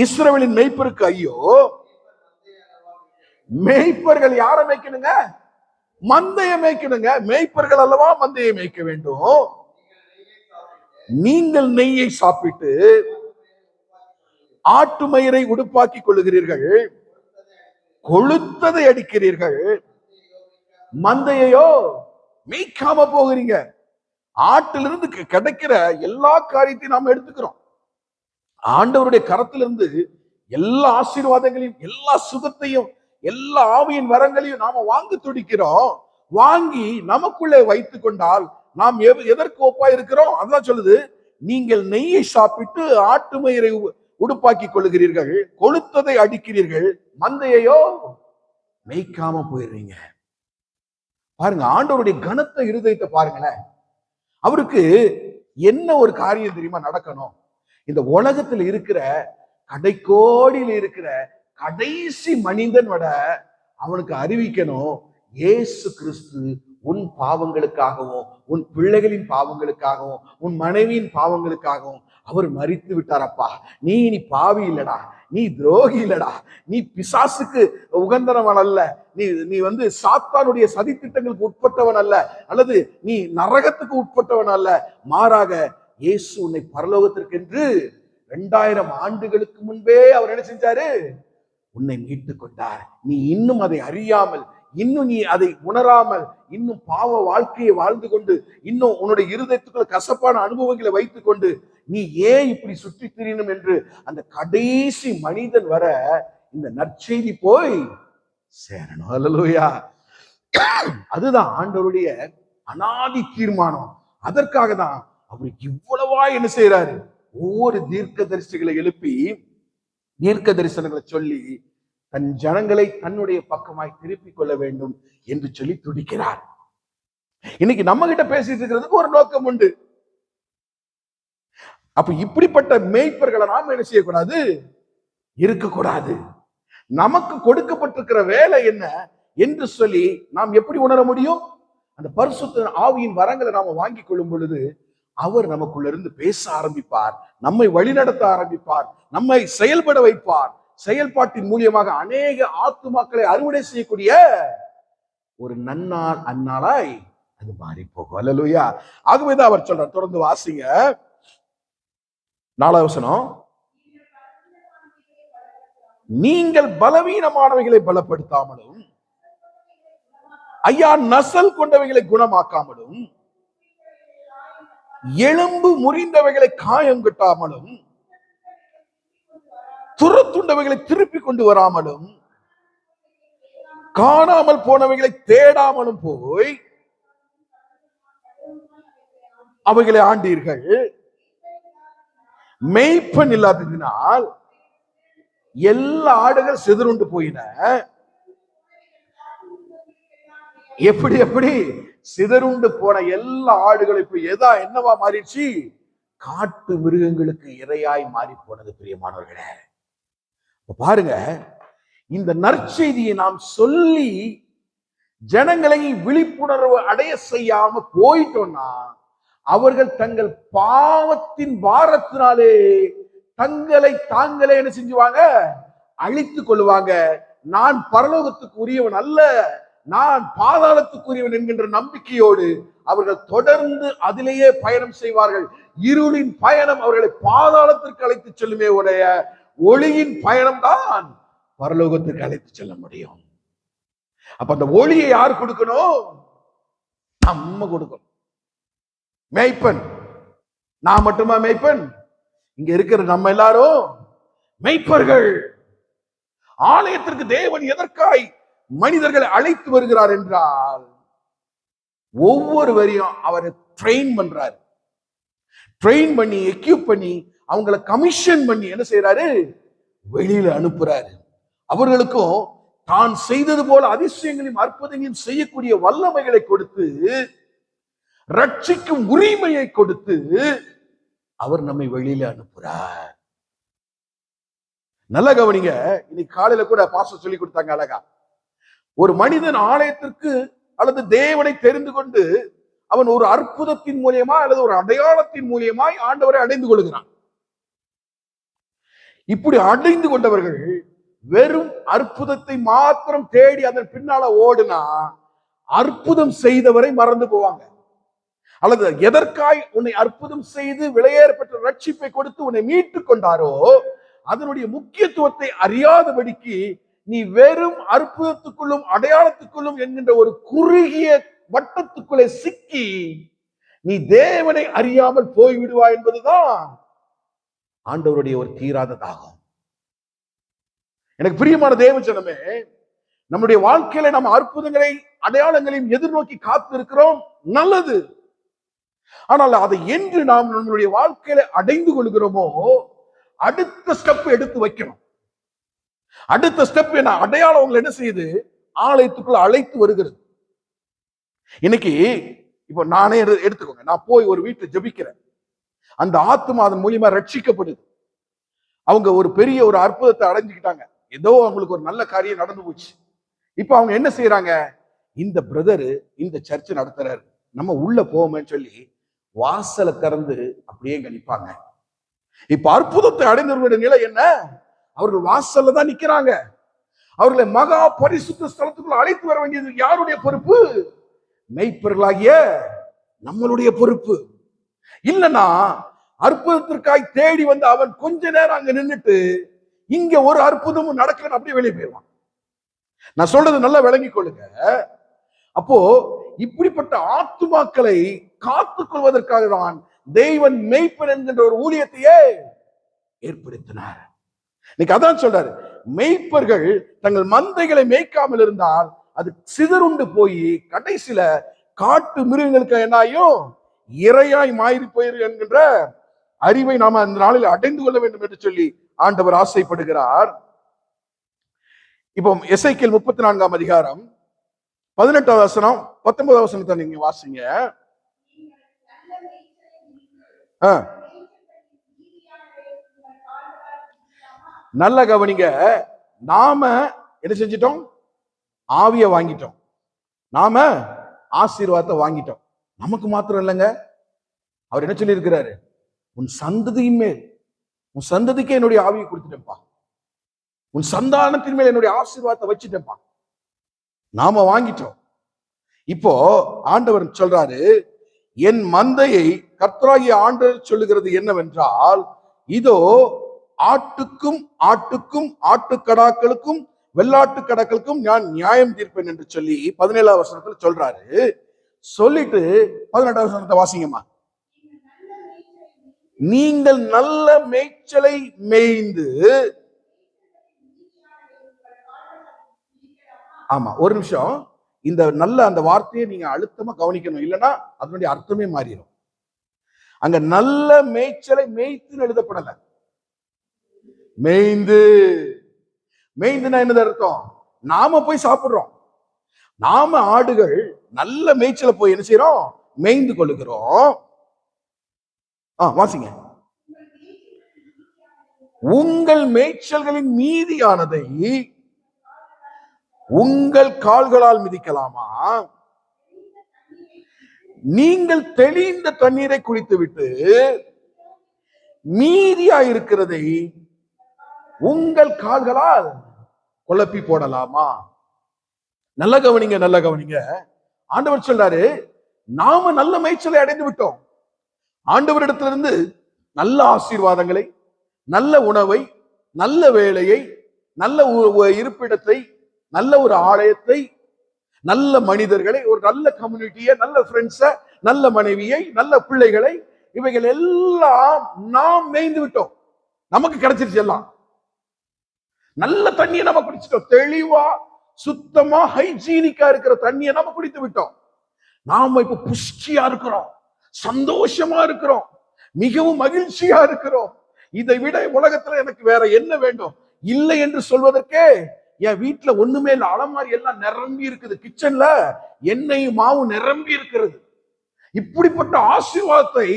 இஸ்ரவேலின் மேய்ப்பருக்கு ஐயோ. மேய்ப்பர்கள் யாரை மேய்க்கணுங்க? மந்தையை மேய்க்கணுங்க. மேய்ப்பர்கள் அல்லவா மந்தையை மேய்க்க வேண்டும். நீங்கள் நெய்யை சாப்பிட்டு ஆட்டு மயிரை உடுப்பாக்கி கொள்ளுகிறீர்கள், கொளுத்ததை அடிக்கிறீர்கள், மந்தையோ மேய்க்காம போகிறீங்க. ஆட்டிலிருந்து கிடைக்கிற எல்லா காரியத்தையும் நாம எடுத்துக்கிறோம். ஆண்டவருடைய கரத்திலிருந்து எல்லா ஆசீர்வாதங்களையும், எல்லா சுகத்தையும், எல்லா ஆவியின் வரங்களையும் நாம வாங்கி துடிக்கிறோம். வாங்கி நமக்குள்ளே வைத்துக் கொண்டால் நாம் எதற்கு ஒப்பா இருக்கிறோம்? அதான் சொல்லுது, நீங்கள் நெய்யை சாப்பிட்டு ஆட்டு மயிரை உடுப்பாக்கி கொள்ளுகிறீர்கள், கொளுத்ததை அடிக்கிறீர்கள், மந்தையோ மேய்க்காம போயிடுறீங்க. பாருங்க, ஆண்டவருடைய கனத்த இருதயத்தை பாருங்களேன். அவருக்கு என்ன ஒரு காரியம் தெரியுமா நடக்கணும்? இந்த உலகத்தில் இருக்கிற கடைக்கோடியில் இருக்கிற கடைசி மனிதன் விட அவனுக்கு அறிவிக்கணும், இயேசு கிறிஸ்து உன் பாவங்களுக்காகவும், உன் பிள்ளைகளின் பாவங்களுக்காகவும், உன் மனைவியின் பாவங்களுக்காகவும் அவர் மரித்து விட்டாரப்பா. நீ பாவி இல்லடா, நீ துரோகி இல்லடா, நீ பிசாசுக்கு உகந்தவன் அல்ல, நீ சாத்தானுடைய சதி திட்டங்களுக்கு உட்பட்டவன் அல்ல, அல்லது நீ நரகத்துக்கு உட்பட்டவன் அல்ல. மாறாக இயேசு உன்னை பரலோகத்திற்கு என்று 2000 ஆண்டுகளுக்கு முன்பே அவர் என்ன செஞ்சாரு? உன்னை மீட்டுக் கொண்டார். நீ இன்னும் அதை அறியாமல், இன்னும் நீ அதை உணராமல், இன்னும் பாவ வாழ்க்கையை வாழ்ந்து கொண்டு, இன்னும் உன்னுடைய இருதயத்துக்குள்ள கசப்பான அனுபவங்களை வைத்துக் கொண்டு நீ ஏன் இப்படி சுற்றி திரியணும் என்று அந்த கடைசி மனிதன் வர இந்த நற்செய்தி போய் சேரணும். அல்லேலூயா. அதுதான் ஆண்டவருடைய அனாதி தீர்மானம். அதற்காக தான் அவர் இவ்வளவா என்ன செய்யறாரு, ஒவ்வொரு தீர்க்க தரிசிகளை எழுப்பி தீர்க்க தரிசனங்களை சொல்லி தன் ஜனங்களை தன்னுடைய பக்கமாய் திருப்பிக் கொள்ள வேண்டும் என்று சொல்லி துடிக்கிறார். இன்னைக்கு நம்ம கிட்ட பேசிட்டு இருக்கிறதுக்கு ஒரு நோக்கம் உண்டு. அப்ப இப்படிப்பட்ட மேய்ப்பர்களை நாம என்ன செய்யக்கூடாது, இருக்கக்கூடாது. நமக்கு கொடுக்கப்பட்டிருக்கிற வேலை என்ன என்று சொல்லி நாம் எப்படி உணர முடியும்? அந்த பரிசுத்த ஆவியின் வரங்களை நாம வாங்கி கொள்ளும் பொழுது அவர் நமக்குள்ள இருந்து பேச ஆரம்பிப்பார், நம்மை வழிநடத்த ஆரம்பிப்பார், நம்மை செயல்பட வைப்பார். செயல்பாட்டின் மூலியமாக அநேக ஆத்துமாக்களை அறுவடை செய்யக்கூடிய ஒரு நன்னாள் அந்நாளாய் அது மாறி போகும். அல்லேலூயா. ஆகவேதான் அவர் சொல்றார், தொடர்ந்து வாசிங்க 4வது வசனம். நீங்கள் பலவீனமானவைகளை பலப்படுத்தாமலும், ஐயா நசல் கொண்டவைகளை குணமாக்காமலும், எலும்பு முறிந்தவைகளை காயம் கட்டாமலும், துரத்துண்டவைகளை திருப்பி கொண்டு வராமலும், காணாமல் போனவைகளை தேடாமலும் போய் அவைகளை ஆண்டீர்கள். மேய்ப்பன் இல்லாததினால் எல்லா ஆடுகள் சிதறுண்டு போயின. எப்படி எப்படி சிதறுண்டு போன எல்லா ஆடுகளும் இப்ப என்னவா மாறிடுச்சு? காட்டு மிருகங்களுக்கு இரையாய் மாறி போனது. பிரியமானவர்களே, பாருங்க, இந்த நற்செய்தியை நாம் சொல்லி ஜனங்களை விழிப்புணர்வு அடைய செய்யாம போயிட்டோம்னா அவர்கள் தங்கள் பாவத்தின் பாரத்தினாலே தங்களை தாங்களே என்ன செஞ்சுவாங்க, அழித்துக் கொள்ளுவாங்க. நான் பரலோகத்துக்கு உரியவன் அல்ல, நான் பாதாளத்துக்குரியவன் என்கின்ற நம்பிக்கையோடு அவர்கள் தொடர்ந்து அதிலேயே பயணம் செய்வார்கள். இருளின் பயணம் அவர்களை பாதாளத்திற்கு அழைத்து செல்லுமே உடைய, ஒளியின் பயணம் தான் பரலோகத்திற்கு அழைத்து செல்ல முடியும். அப்ப அந்த ஒளியை யார் கொடுக்கணும்? நம்ம கொடுக்கணும். மேய்ப்பன். நான் மட்டுமா மேய்ப்பன்? இங்க இருக்கிற நம்ம எல்லாரும் மேய்ப்பர்கள். ஆலயத்திற்கு தேவன் எதற்காய் மனிதர்களை அழைத்து வருகிறார் என்றால், ஒவ்வொருவரையும் அவர் ட்ரெயின் பண்றாரு. ட்ரெயின் பண்ணி, எக்யூப் பண்ணி, அவங்களை கமிஷன் பண்ணி என்ன செய்யறாரு, வெளியில அனுப்புறாரு. அவர்களுக்கும் தான் செய்தது போல அதிசயங்களையும் அற்புதங்களையும் செய்யக்கூடிய வல்லமைகளை கொடுத்து, ரட்சிக்கும் உரிமையை கொடுத்து அவர் நம்மை வெளியில அனுப்புறார். நல்ல கவனிங்க. இன்னைக்கு காலையில கூட பாஸ்டர் சொல்லி கொடுத்தாங்க அழகா. ஒரு மனிதன் ஆலயத்திற்கு அல்லது தேவனை தெரிந்து கொண்டு அவன் ஒரு அற்புதத்தின் மூலியமா அல்லது ஒரு அடையாளத்தின் மூலியமாய் ஆண்டவரை அடைந்து கொள்கிறான். இப்படி அடைந்து கொண்டவர்கள் வெறும் அற்புதத்தை மாத்திரம் தேடி அதன் பின்னால ஓடுனா அற்புதம் செய்தவரை மறந்து போவாங்க. அல்லது எதற்காய் உன்னை அற்புதம் செய்து விலையேறப்பட்ட ரட்சிப்பை கொடுத்து உன்னை மீட்டுக் கொண்டாரோ அதனுடைய முக்கியத்துவத்தை அறியாதபடிக்கு நீ வெறும் அற்புதத்துக்குள்ளும் அடையாளத்துக்குள்ளும் என்கின்ற ஒரு குறுகிய வட்டத்துக்குள்ளே சிக்கி நீ தேவனை அறியாமல் போய்விடுவாய் என்பதுதான் ஆண்டவருடைய ஒரு தீராத தாகம். எனக்கு பிரியமான தேவஜனமே, நம்முடைய வாழ்க்கையில நம்ம அற்புதங்களை அடையாளங்களையும் எதிர்நோக்கி காத்து இருக்கிறோம், நல்லது. ஆனால் அதை என்று நாம் நம்மளுடைய வாழ்க்கையில அடைந்து கொள்கிறோமோ அடுத்த ஸ்டெப் எடுத்து வைக்கணும். அடுத்த ஸ்டெப் என்ன? அடையாளம் உங்களை என்ன செய்யுது? ஆலயத்துக்குள்ள அழைத்து வருகிறது. இன்னைக்கு இப்போ நானே எடுத்துக்கோங்க, நான் போய் ஒரு வீட்டுல ஜெபிக்கிறேன், அந்த ஆத்துமா அதன் மூலியமா ரட்சிக்கப்படுது. அவங்க ஒரு பெரிய ஒரு அற்புதத்தை அடைஞ்சுக்கிட்டாங்க, ஏதோ அவங்களுக்கு ஒரு நல்ல காரியம் நடந்து போச்சு. இப்ப அவங்க என்ன செய்யறாங்க? இந்த பிரதரு இந்த சர்ச் நடத்துறாரு, நம்ம உள்ள போவோமேன்னு சொல்லி வாசலை திறந்து அப்படியே கணிப்பாங்க. இப்ப அற்புதத்தை அடைந்தவர்களுடைய நிலை என்ன? அவர்கள் வாசல்ல தான் நிக்கிறாங்க. அவர்களை மகா பரிசுத்த ஸ்தலத்துக்குள்ள அழைத்து வர வேண்டியது யாருடைய பொறுப்பு? மெய்ப்பர்களாகிய நம்மளுடைய பொறுப்பு. இல்லைன்னா அற்புதத்திற்காய் தேடி வந்து அவன் கொஞ்ச நேரம் அங்க நின்றுட்டு இங்க ஒரு அற்புதமும் நடக்கலன்னு அப்படியே வெளியே போயிடுவான். நான் சொல்றது நல்லா விளங்கிக் கொள்ளுங்க. அப்போ இப்படிப்பட்ட ஆத்துமாக்களை காத்துக் கொள்வதற்காக தான் தேவன் மெய்ப்பன் என்கின்ற ஒரு ஊழியத்தையே ஏற்படுத்தினார். இன்னைக்கு அதான் சொல்றாரு, மெய்ப்பர்கள் தங்கள் மந்தைகளை மேய்க்காமல் இருந்தால் அது சிதறுண்டு போய் கடைசியில காட்டு மிருகங்களுக்கு என்னாயும் இரையாய் மாறி போயிரு என்கின்ற அறிவை நாம அந்த நாளில் அடைந்து கொள்ள வேண்டும் என்று சொல்லி ஆண்டவர் ஆசைப்படுகிறார். இப்போ எசேக்கியேல் 34ஆம் அதிகாரம் 18வது வசனம் 19வது வசனத்தை நீங்க வாசிங்க. நல்ல கவனிங்க. நாம என்ன செஞ்சிட்டோம்? ஆவிய வாங்கிட்டோம், நாம ஆசீர்வாதத்தை வாங்கிட்டோம். நமக்கு மாத்திரம் இல்லைங்க, அவர் என்ன சொல்லி இருக்கிறாரு? உன் சந்ததியின் மேல், உன் சந்ததிக்கே என்னுடைய ஆவியை கொடுத்துட்டேன்ப்பா, உன் சந்தானத்தின் மேல் என்னுடைய ஆசீர்வாதத்தை வச்சுட்டேன்ப்பா. நாம வாங்கிட்டோம். இப்போ ஆண்டவர் சொல்றாரு, என் மந்தையை கர்த்தராகிய ஆண்டவர் சொல்லுகிறது என்னவென்றால், இதோ ஆட்டுக்கும் ஆட்டுக்கடாக்களுக்கும் வெள்ளாட்டு கடாக்களுக்கும் நான் நியாயம் தீர்ப்பேன் என்று சொல்லி 17ஆம் வசனத்துல சொல்றாரு. சொல்லிட்டு 18ஆம் வசனத்தை வாசிங்கம்மா. நீங்கள் நல்ல மேய்ச்சலை மேய்ந்து, ஆமா ஒரு நிமிஷம், இந்த நல்ல அந்த வார்த்தையை நீங்க அழுத்தமா கவனிக்கணும், இல்லைன்னா அதனுடைய அர்த்தமே மாறிடும். அங்க நல்ல மேய்ச்சலை மேய்த்துன்னு எழுதப்படல, மேய்ந்து. மேய்ந்துனா என்னது அர்த்தம்? நாம போய் சாப்பிடுறோம், நாம ஆடுகள் நல்ல மேய்ச்சலை போய் என்ன செய்யறோம்? மேய்ந்து கொள்ளுகிறோம். வாசிங்க. உங்கள் மேய்ச்சல்களின் மீதியானதை உங்கள் கால்களால் மிதிக்கலாமா? நீங்கள் தெளிந்த தண்ணீரை குடித்து விட்டு மீதியா இருக்கிறதை உங்கள் கால்களால் குழப்பி போடலாமா? நல்ல கவனிங்க, நல்ல கவனிங்க. ஆண்டவர் சொல்றாரு, நாம நல்ல மேய்ச்சலை அடைந்து விட்டோம். ஆண்டவரிடத்திலிருந்து நல்ல ஆசீர்வாதங்களை, நல்ல உணவை, நல்ல வேலையை, நல்ல இருப்பிடத்தை, நல்ல ஒரு ஆலயத்தை, நல்ல மனிதர்களை, ஒரு நல்ல கம்யூனிட்டியை, நல்ல ஃப்ரெண்ட்ஸ, நல்ல மனைவியை, நல்ல பிள்ளைகளை, இவைகள் எல்லாம் நாம் மேய்ந்து விட்டோம். நமக்கு கிடைச்சிருச்சு எல்லாம். நல்ல தண்ணியை நம்ம குடிச்சிட்டோம், தெளிவா சுத்தமா ஹைஜீனிக்கா இருக்கிற தண்ணியை நம்ம குடித்து விட்டோம். நாம இப்ப புஷ்டியா இருக்கிறோம், சந்தோஷமா இருக்கிறோம், மிகவும் மகிழ்ச்சியா இருக்கிறோம். இதை விட உலகத்துல எனக்கு வேற என்ன வேண்டும் இல்லை என்று சொல்வதற்கே என் வீட்டுல ஒண்ணுமே இல்லை, அலமாரி எல்லாம் நிரம்பி இருக்குது, கிச்சன்ல எண்ணெயும் மாவும் நிரம்பி இருக்கிறது. இப்படிப்பட்ட ஆசீர்வாதத்தை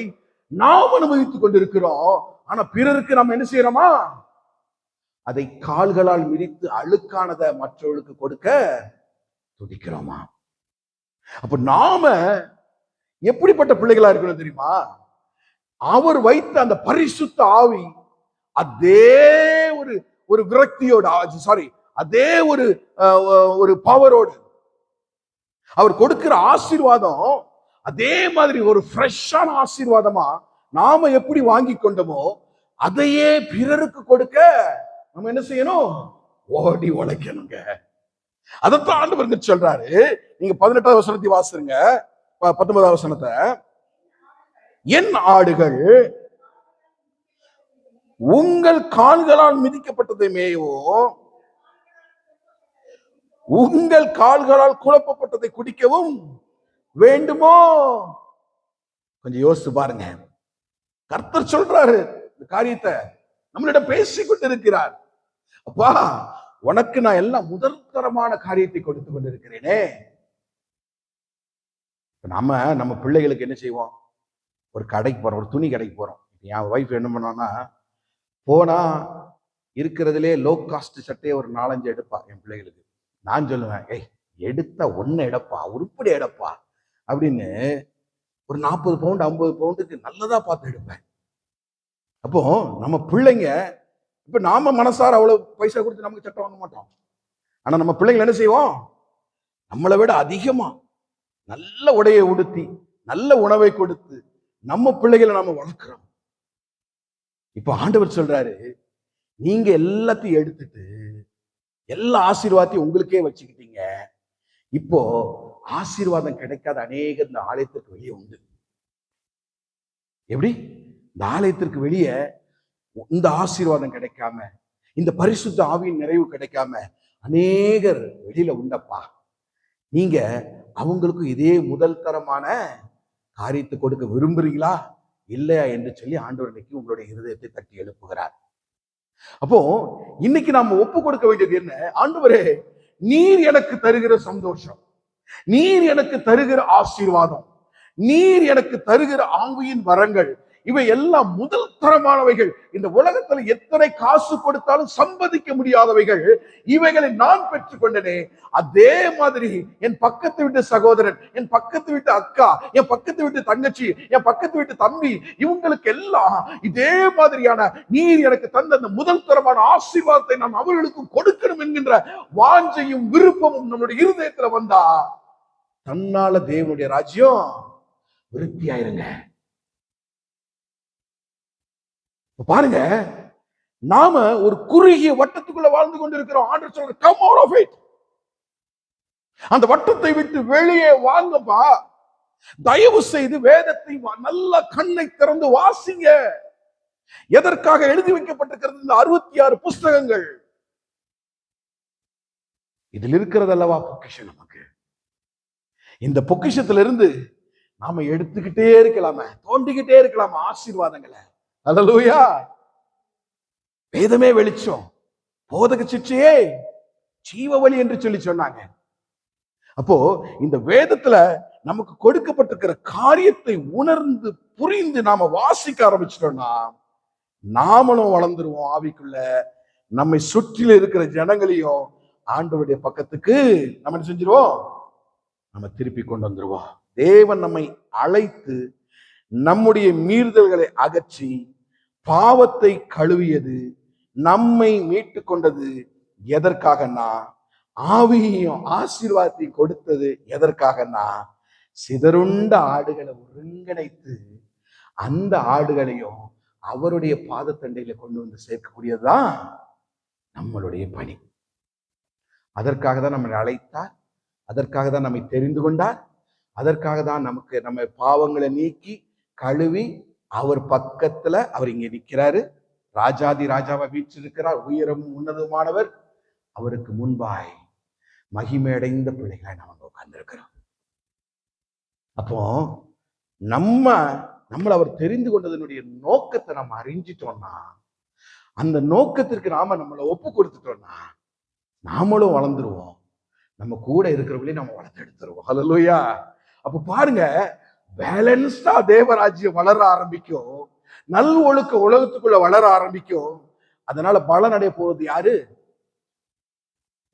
நாம் அனுபவித்துக் கொண்டிருக்கிறோம். ஆனா பிறருக்கு நம்ம என்ன செய்யறோமா? அதை கால்களால் மிதித்து அழுக்கானதை மற்றவர்களுக்கு கொடுக்க துடிக்கிறோமா? அப்ப நாம எப்படிப்பட்ட பிள்ளைகளா இருக்கணும் தெரியுமா? அவர் வைத்த அந்த பரிசுத்த ஆவி அதே ஒரு விரக்தியோட, சாரி, அதே ஒரு பவரோடு அவர் கொடுக்கிற ஆசீர்வாதம் அதே மாதிரி ஒரு ஃப்ரெஷ்ஷான ஆசீர்வாதமா நாம எப்படி வாங்கி கொண்டோமோ அதையே பிறருக்கு கொடுக்க நம்ம என்ன செய்யணும்? ஓடி உழைக்கணுங்க. அதைத்தான் ஆண்டவர் சொல்றாரு. நீங்க 18வது வசனத்தை வாசிருங்க, 19வது வசனத்தை. என் ஆடுகள் உங்கள் கால்களால் மிதிக்கப்பட்டதை மேயவும், உங்கள் கால்களால் குழப்பப்பட்டதை குடிக்கவும் வேண்டுமோ? கொஞ்சம் யோசிச்சு பாருங்க. கர்த்தர் சொல்றாரு இந்த காரியத்தை, நம்மளிடம் பேசிக் கொண்டிருக்கிறார். அப்பா, உனக்கு நான் எல்லாம் முதற்தரமான காரியத்தை கொடுத்து கொண்டிருக்கிறேனே. நம்ம பிள்ளைகளுக்கு என்ன செய்வோம்? ஒரு கடைக்கு போறோம், ஒரு துணி கடைக்கு போறோம். என் வைஃப் என்ன பண்ணோம்னா, போனா இருக்கிறதுலே லோ காஸ்ட் சட்டையை ஒரு 4-5 எடுப்பா என் பிள்ளைகளுக்கு. நான் சொல்லுவேன், ஏய் எடுத்தா ஒன்னு எடுப்பா, உருப்படி எடுப்பா அப்படின்னு ஒரு 40 பவுண்ட் 50 பவுண்டுக்கு நல்லதா பார்த்து எடுப்பேன். அப்போ நம்ம பிள்ளைங்க, இப்ப நாம மனசார அவ்வளவு பைசா கொடுத்து நமக்கு சட்டை வாங்க மாட்டோம். ஆனா நம்ம பிள்ளைங்க என்ன செய்வோம்? நம்மளை விட அதிகமா நல்ல உடையை உடுத்தி நல்ல உணவை கொடுத்து நம்ம பிள்ளைகளை நாம வளர்க்கிறோம். இப்ப ஆண்டவர் சொல்றாரு, நீங்க எல்லாத்தையும் எடுத்துட்டு எல்லா ஆசீர்வாதத்தையும் உங்களுக்கே வச்சுக்கிட்டீங்க. இப்போ ஆசீர்வாதம் கிடைக்காத அநேக இந்த ஆலயத்திற்கு வெளியே உண்டு. எப்படி? இந்த ஆலயத்திற்கு வெளியே இந்த ஆசீர்வாதம் கிடைக்காம, இந்த பரிசுத்த ஆவியின் நிறைவு கிடைக்காம அநேகர் வெளியில உண்டப்பா. நீங்க அவங்களுக்கும் இதே முதல் தரமான காரியத்தை கொடுக்க விரும்புறீங்களா இல்லையா என்று சொல்லி ஆண்டவர் இன்னைக்கு உங்களுடைய இருதயத்தை தட்டி எழுப்புகிறார். அப்போ இன்னைக்கு நாம ஒப்பு கொடுக்க வேண்டியது என்ன? ஆண்டவரே, நீர் எனக்கு தருகிற சந்தோஷம், நீர் எனக்கு தருகிற ஆசீர்வாதம், நீர் எனக்கு தருகிற ஆவியின் வரங்கள், இவை எல்லாம் முதல் தரமானவைகள். இந்த உலகத்துல எத்தனை காசு கொடுத்தாலும் சம்பாதிக்க முடியாதவைகள். இவைகளை நான் பெற்றுக்கொண்டனே, அதே மாதிரி என் பக்கத்து வீட்டு சகோதரன், என் பக்கத்து வீட்டு அக்கா, என் பக்கத்து வீட்டு தங்கச்சி, என் பக்கத்து வீட்டு தம்பி, இவங்களுக்கு எல்லாம் இதே மாதிரியான நீர் எனக்கு தந்த அந்த முதல் தரமான ஆசீர்வாதத்தை நான் அவர்களுக்கு கொடுக்கணும் என்கின்ற வாஞ்சையும் விருப்பமும் நம்முடைய இருதயத்துல வந்தா தன்னால தேவனுடைய ராஜ்யம் விருத்தியாயிருங்க. பாருங்க, நாம ஒரு குறுகிய வட்டத்துக்குள்ள வாழ்ந்து கொண்டிருக்கிறோம். ஆண்டவர் சொல்ற கம் அவுட் ஆஃப் இட். அந்த வட்டத்தை விட்டு வெளியே வாங்கப்பா. தயவு செய்து வேதத்தை நல்ல கண்ணை திறந்து வாசிங்க. எதற்காக எழுதி வைக்கப்பட்டிருக்கிறது இந்த 66 புஸ்தகங்கள்? இதில் இருக்கிறது அல்லவா பொக்கிஷம் நமக்கு. இந்த பொக்கிஷத்திலிருந்து நாம எடுத்துக்கிட்டே இருக்கலாமே, தோண்டிக்கிட்டே இருக்கலாமா ஆசீர்வாதங்களை. அல்லேலூயா. வேதமே வெளிச்சம், போதக சிற்றையே ஜீவ வழி என்று சொல்லி சொன்னாங்க. அப்போ இந்த வேதத்துல நமக்கு கொடுக்கப்பட்டிருக்கிற காரியத்தை உணர்ந்து புரிந்து நாம வாசிக்க ஆரம்பிச்சிட்டோம்னா நாமளும் வளர்ந்துருவோம் ஆவிக்குள்ள. நம்மை சுற்றில இருக்கிற ஜனங்களையும் ஆண்டவருடைய பக்கத்துக்கு நம்ம என்ன செஞ்சிருவோம்? நம்ம திருப்பி கொண்டு வந்துருவோம். தேவன் நம்மை அழைத்து நம்முடைய மீறுதல்களை அகற்றி பாவத்தை கழுவியது, நம்மை மீட்டு கொண்டது எதற்காகனா, ஆவியையும் ஆசீர்வாதத்தையும் கொடுத்தது எதற்காகனா, சிதறுண்ட ஆடுகளை ஒருங்கிணைத்து அந்த ஆடுகளையும் அவருடைய பாதத்தண்டையில கொண்டு வந்து சேர்க்கக்கூடியதுதான் நம்மளுடைய பணி. அதற்காக தான் நம்மை அழைத்தார், அதற்காக தான் நம்மை தெரிந்து கொண்டார், அதற்காக தான் நமக்கு நம்ம பாவங்களை நீக்கி கழுவி அவர் பக்கத்துல அவர் இங்க நிற்கிறாரு. ராஜாதி ராஜாவை வீற்றிருக்கிறார், உயரமும் உன்னதமானவர். அவருக்கு முன்பாய் மகிமையடைந்த பிள்ளைகளை நம்ம உட்கார்ந்து இருக்கிறோம். அப்போ நம்மளை அவர் தெரிந்து கொண்டதனுடைய நோக்கத்தை நம்ம அறிஞ்சிட்டோம்னா, அந்த நோக்கத்திற்கு நாம நம்மளை ஒப்பு கொடுத்துட்டோம்னா நாமளும் வளர்ந்துருவோம். நம்ம கூட இருக்கிறவங்களையும் நம்ம வளர்த்து எடுத்துருவோம். ஹல்லேலூயா. அப்ப பாருங்க, பேலன்ஸ்டா தேவராஜ்யம் வளர ஆரம்பிக்கும், நல் ஒழுக்க உலகத்துக்குள்ள வளர ஆரம்பிக்கும். அதனால பலனடைய போவது யாரு?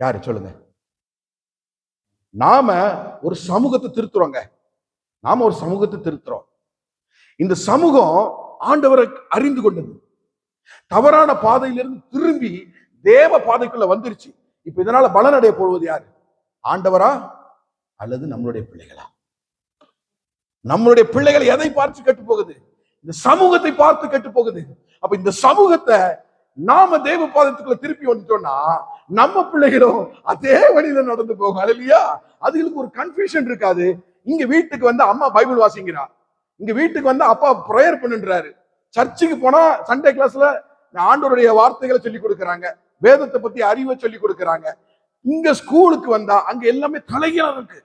யாரு சொல்லுங்க? நாம ஒரு சமூகத்தை திருத்துறோங்க. நாம ஒரு சமூகத்தை திருத்துறோம். இந்த சமூகம் ஆண்டவரை அறிந்து கொண்டது, தவறான பாதையிலிருந்து திரும்பி தேவ பாதைக்குள்ள வந்துருச்சு. இப்ப இதனால பலனடைய போவது யாரு? ஆண்டவரா அல்லது நம்மளுடைய பிள்ளைகளா? நம்மளுடைய பிள்ளைகளை எதை பார்த்து கெட்டு போகுது? இந்த சமூகத்தை பார்த்து கெட்டு போகுது. அப்ப இந்த சமூகத்தை நாம தேவ பாதத்துக்குள்ள திருப்பி வந்துட்டோம்னா நம்ம பிள்ளைகளும் அதே வழியில நடந்து போகும். அல்லையா? அதுகளுக்கு ஒரு கன்ஃபியூஷன் இருக்காது. இங்க வீட்டுக்கு வந்து அம்மா பைபிள் வாசிங்கிறா, இங்க வீட்டுக்கு வந்து அப்பா பிரேயர் பண்ணுன்றாரு, சர்ச்சுக்கு போனா சண்டே கிளாஸ்ல ஆண்டவருடைய வார்த்தைகளை சொல்லி கொடுக்கறாங்க, வேதத்தை பத்தி அறிவை சொல்லி கொடுக்கறாங்க. இங்க ஸ்கூலுக்கு வந்தா அங்க எல்லாமே தலைகீழா இருக்கு.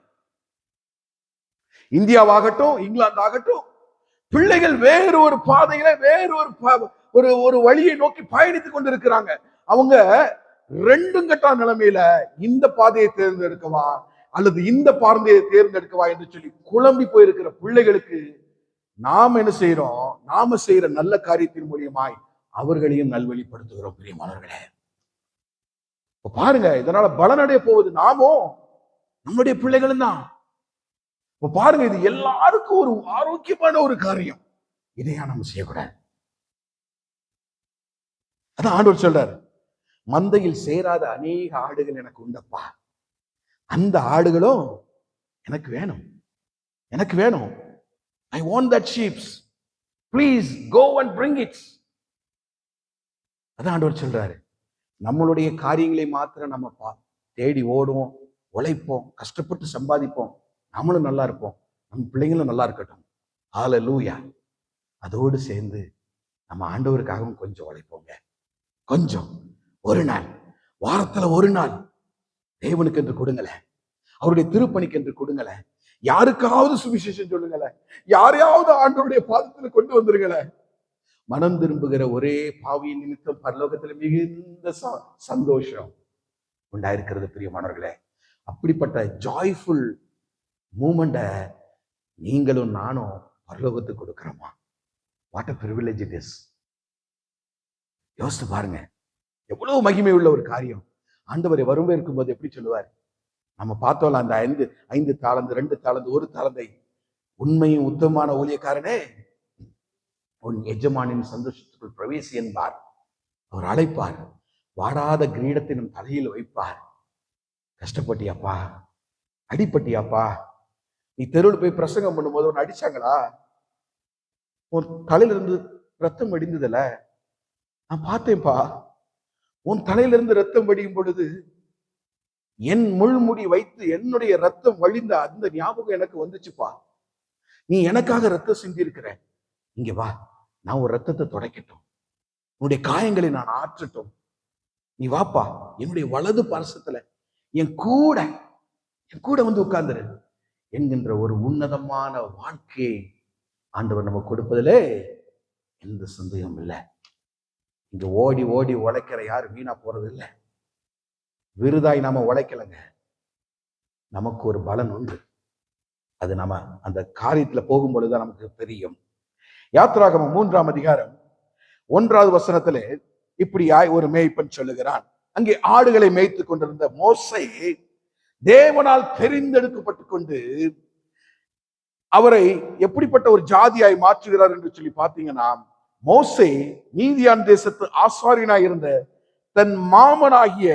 இந்தியாவாகட்டும் இங்கிலாந்து ஆகட்டும், பிள்ளைகள் வேறு ஒரு பாதையில வேறு ஒரு வழியை நோக்கி பயணித்துக் கொண்டிருக்கிறாங்க. அவங்க ரெண்டும் கட்டா நிலைமையில இந்த பாதையை தேர்ந்தெடுக்கவா அல்லது இந்த பாதையை தேர்ந்தெடுக்கவா என்று சொல்லி குழம்பி போயிருக்கிற பிள்ளைகளுக்கு நாம என்ன செய்யறோம்? நாம செய்யற நல்ல காரியத்தின் மூலியமாய் அவர்களையும் நல்வழிப்படுத்துகிறோம். பிரியமானவர்களே, பாருங்க, இதனால பலனடைய போவது நாமும் நம்முடைய பிள்ளைகளும் தான். பாருங்க, இது எல்லாருக்கும் ஒரு ஆரோக்கியமான ஒரு காரியம். இதையா நம்ம செய்யக்கூடாது? அதான் ஆண்டவர் சொல்றாரு, மந்தையில் சேராத அநேக ஆடுகள் எனக்கு உண்டப்பா, அந்த ஆடுகளும் எனக்கு வேணும், எனக்கு வேணும். I want that sheep. Please go and bring it. அதான் ஆண்டவர் சொல்றாரு, நம்மளுடைய காரியங்களை மாத்திரம் நம்ம தேடி ஓடுவோம், உழைப்போம், கஷ்டப்பட்டு சம்பாதிப்போம், நம்மளும் நல்லா இருப்போம், நம்ம பிள்ளைங்களும் நல்லா இருக்கட்டும். ஹல்லேலூயா. அதோடு சேர்ந்து நம்ம ஆண்டவருக்காகவும் கொஞ்சம் உழைப்போங்க. கொஞ்சம் ஒரு நாள், வாரத்துல ஒரு நாள் தேவனுக்கு என்று கொடுங்களேன், அவருடைய திருப்பணிக்கு என்று கொடுங்களேன். யாருக்காவது சுவிசேஷம் சொல்லுங்களேன், யாரையாவது ஆண்டவருடைய பாதத்துல கொண்டு வந்துருங்களேன். மனம் திரும்புகிற ஒரே பாவியின் நிமித்தம் பரலோகத்துல மிகுந்த சந்தோஷம் உண்டாயிருக்கிறது பிரியமானவர்களே. அப்படிப்பட்ட ஜாய்ஃபுல் மூமெண்ட நீங்களும் நானும் பரலோகத்துக்கு கொடுக்கிறோமா? What a privilege it is. யோசித்து பாருங்க, எவ்வளவு மகிமை உள்ள ஒரு காரியம். ஆண்டவரை வறுமை இருக்கும்போது எப்படி சொல்லுவார்? நம்ம பார்த்தோம்ல, அந்த 5 தாலந்து 2 தாலந்து 1 தாலந்தை உண்மையும் உத்தமமான ஊழியக்காரனே, உன் எஜமானின் சந்தோஷத்துக்குள் பிரவேசி என்பார். அவர் அழைப்பார், வாடாத கிரீடத்தை நம் தலையில் வைப்பார். கஷ்டப்பட்டியாப்பா, அடிப்பட்டியாப்பா, நீ தெருவில் போய் பிரசங்கம் பண்ணும்போது உன்னை அடிச்சாங்களா? உன் தலையிலிருந்து ரத்தம் வடிந்ததுல நான் பார்த்தேன்ப்பா. உன் தலையிலிருந்து ரத்தம் வடியும் பொழுது என் முள்முடி வைத்து என்னுடைய ரத்தம் வழிந்த அந்த ஞாபகம் எனக்கு வந்துச்சுப்பா. நீ எனக்காக ரத்தம் சிந்தி இருக்கிற, இங்க வா, நான் ஒரு ரத்தத்தை துடைக்கட்டும், உன்னுடைய காயங்களை நான் ஆற்றட்டும், நீ வாப்பா, என்னுடைய வலது பார்சத்துல என் கூட வந்து உட்கார்ந்துரு என்கின்ற ஒரு உன்னதமான வாழ்க்கையை ஆண்டவர் நம்ம கொடுப்பதிலே எந்த சந்தேகம் இல்லை. இங்க ஓடி ஓடி உழைக்கிற யாரும் வீணா போறது இல்லை. விருதாய் நாம உழைக்கலைங்க, நமக்கு ஒரு பலன் உண்டு. அது நம்ம அந்த காரியத்துல போகும்பொழுதுதான் நமக்கு தெரியும். யாத்திராகமம் 3ஆம் அதிகாரம் 1வது வசனத்திலே இப்படியாய் ஒரு மேய்ப்பன் சொல்லுகிறான். அங்கே ஆடுகளை மேய்த்து கொண்டிருந்த மோசே தேவனால் தெரிந்தெடுக்கப்பட்டு கொண்டு அவரை எப்படிப்பட்ட ஒரு ஜாதியாய் மாற்றுகிறார் என்று சொல்லி பார்த்தீங்கன்னா, மோசே மீதியான் தேசத்து ஆசாரியனாய் இருந்த தன் மாமனாகிய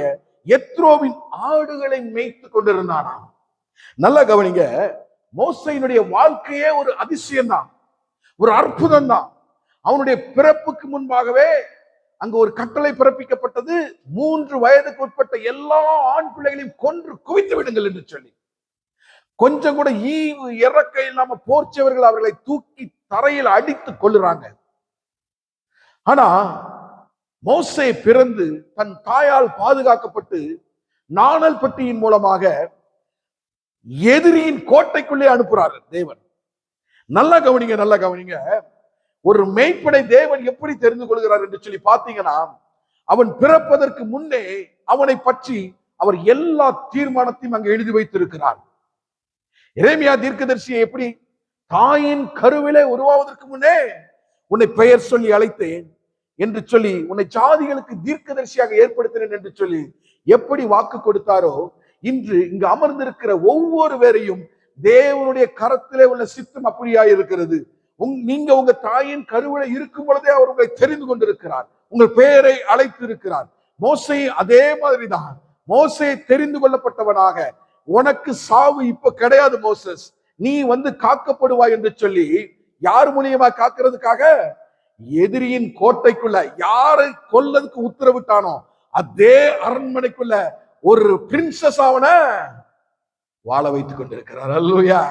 எத்ரோவின் ஆடுகளை மேய்த்து கொண்டிருந்தானாம். நல்லா கவனிங்க, மோசையினுடைய வாழ்க்கையே ஒரு அதிசயம் தான், ஒரு அற்புதம் தான். அவனுடைய பிறப்புக்கு முன்பாகவே அங்கு ஒரு கட்டளை பிறப்பிக்கப்பட்டது, 3 வயதுக்கு உட்பட்ட எல்லா ஆண் பிள்ளைகளையும் கொன்று குவித்து விடுங்கள் என்று சொல்லி. கொஞ்சம் கூட ஈவு இறக்க இல்லாம போர்ச்சவர்கள் அவர்களை தூக்கி தரையில் அடித்து கொள்ளுறாங்க. ஆனா மோசே பிறந்து தன் தாயால் பாதுகாக்கப்பட்டு நாணல் பட்டியின் மூலமாக எதிரியின் கோட்டைக்குள்ளே அனுப்புறாரு தேவன். நல்லா கவனிங்க. ஒரு மேய்ப்பனை தேவன் எப்படி தெரிந்து கொள்கிறார் என்று சொல்லி பார்த்தீங்கன்னா, அவன் பிறப்பதற்கு முன்னே அவனை பற்றி அவர் எல்லா தீர்மானத்தையும் அங்கு எழுதி வைத்திருக்கிறார். எரேமியா தீர்க்கதரிசியை எப்படி தாயின் கருவிலே உருவாவதற்கு முன்னே உன்னை பெயர் சொல்லி அழைத்தேன் என்று சொல்லி, உன்னை ஜாதிகளுக்கு தீர்க்கதரிசியாக ஏற்படுத்தினேன் என்று சொல்லி எப்படி வாக்கு கொடுத்தாரோ, இன்று இங்கு அமர்ந்திருக்கிற ஒவ்வொரு பேரையும் தேவனுடைய கரத்திலே உள்ள சித்தம் அப்படியா இருக்கிறது. நீங்க உங்க தாயின் கருவில இருக்கும் பொழுதே அவர் உங்களை தெரிந்து கொண்டிருக்கிறார், உங்கள் பெயரை அழைத்து இருக்கிறார். மோசே அதே மாதிரிதான். மோசே தெரிந்து கொள்ளப்பட்டவனாக, உனக்கு சாவு இப்ப கிடையாது மோசஸ், நீ வந்து காக்கப்படுவாய் என்று சொல்லி, யார் மூலியமா காக்கிறதுக்காக? எதிரியின் கோட்டைக்குள்ள யாரை கொல்லதுக்கு உத்தரவிட்டானோ அதே அரண்மனைக்குள்ள ஒரு பிரின்சஸ் அவன வாழ வைத்துக் கொண்டிருக்கிறார். அல்லேலூயா.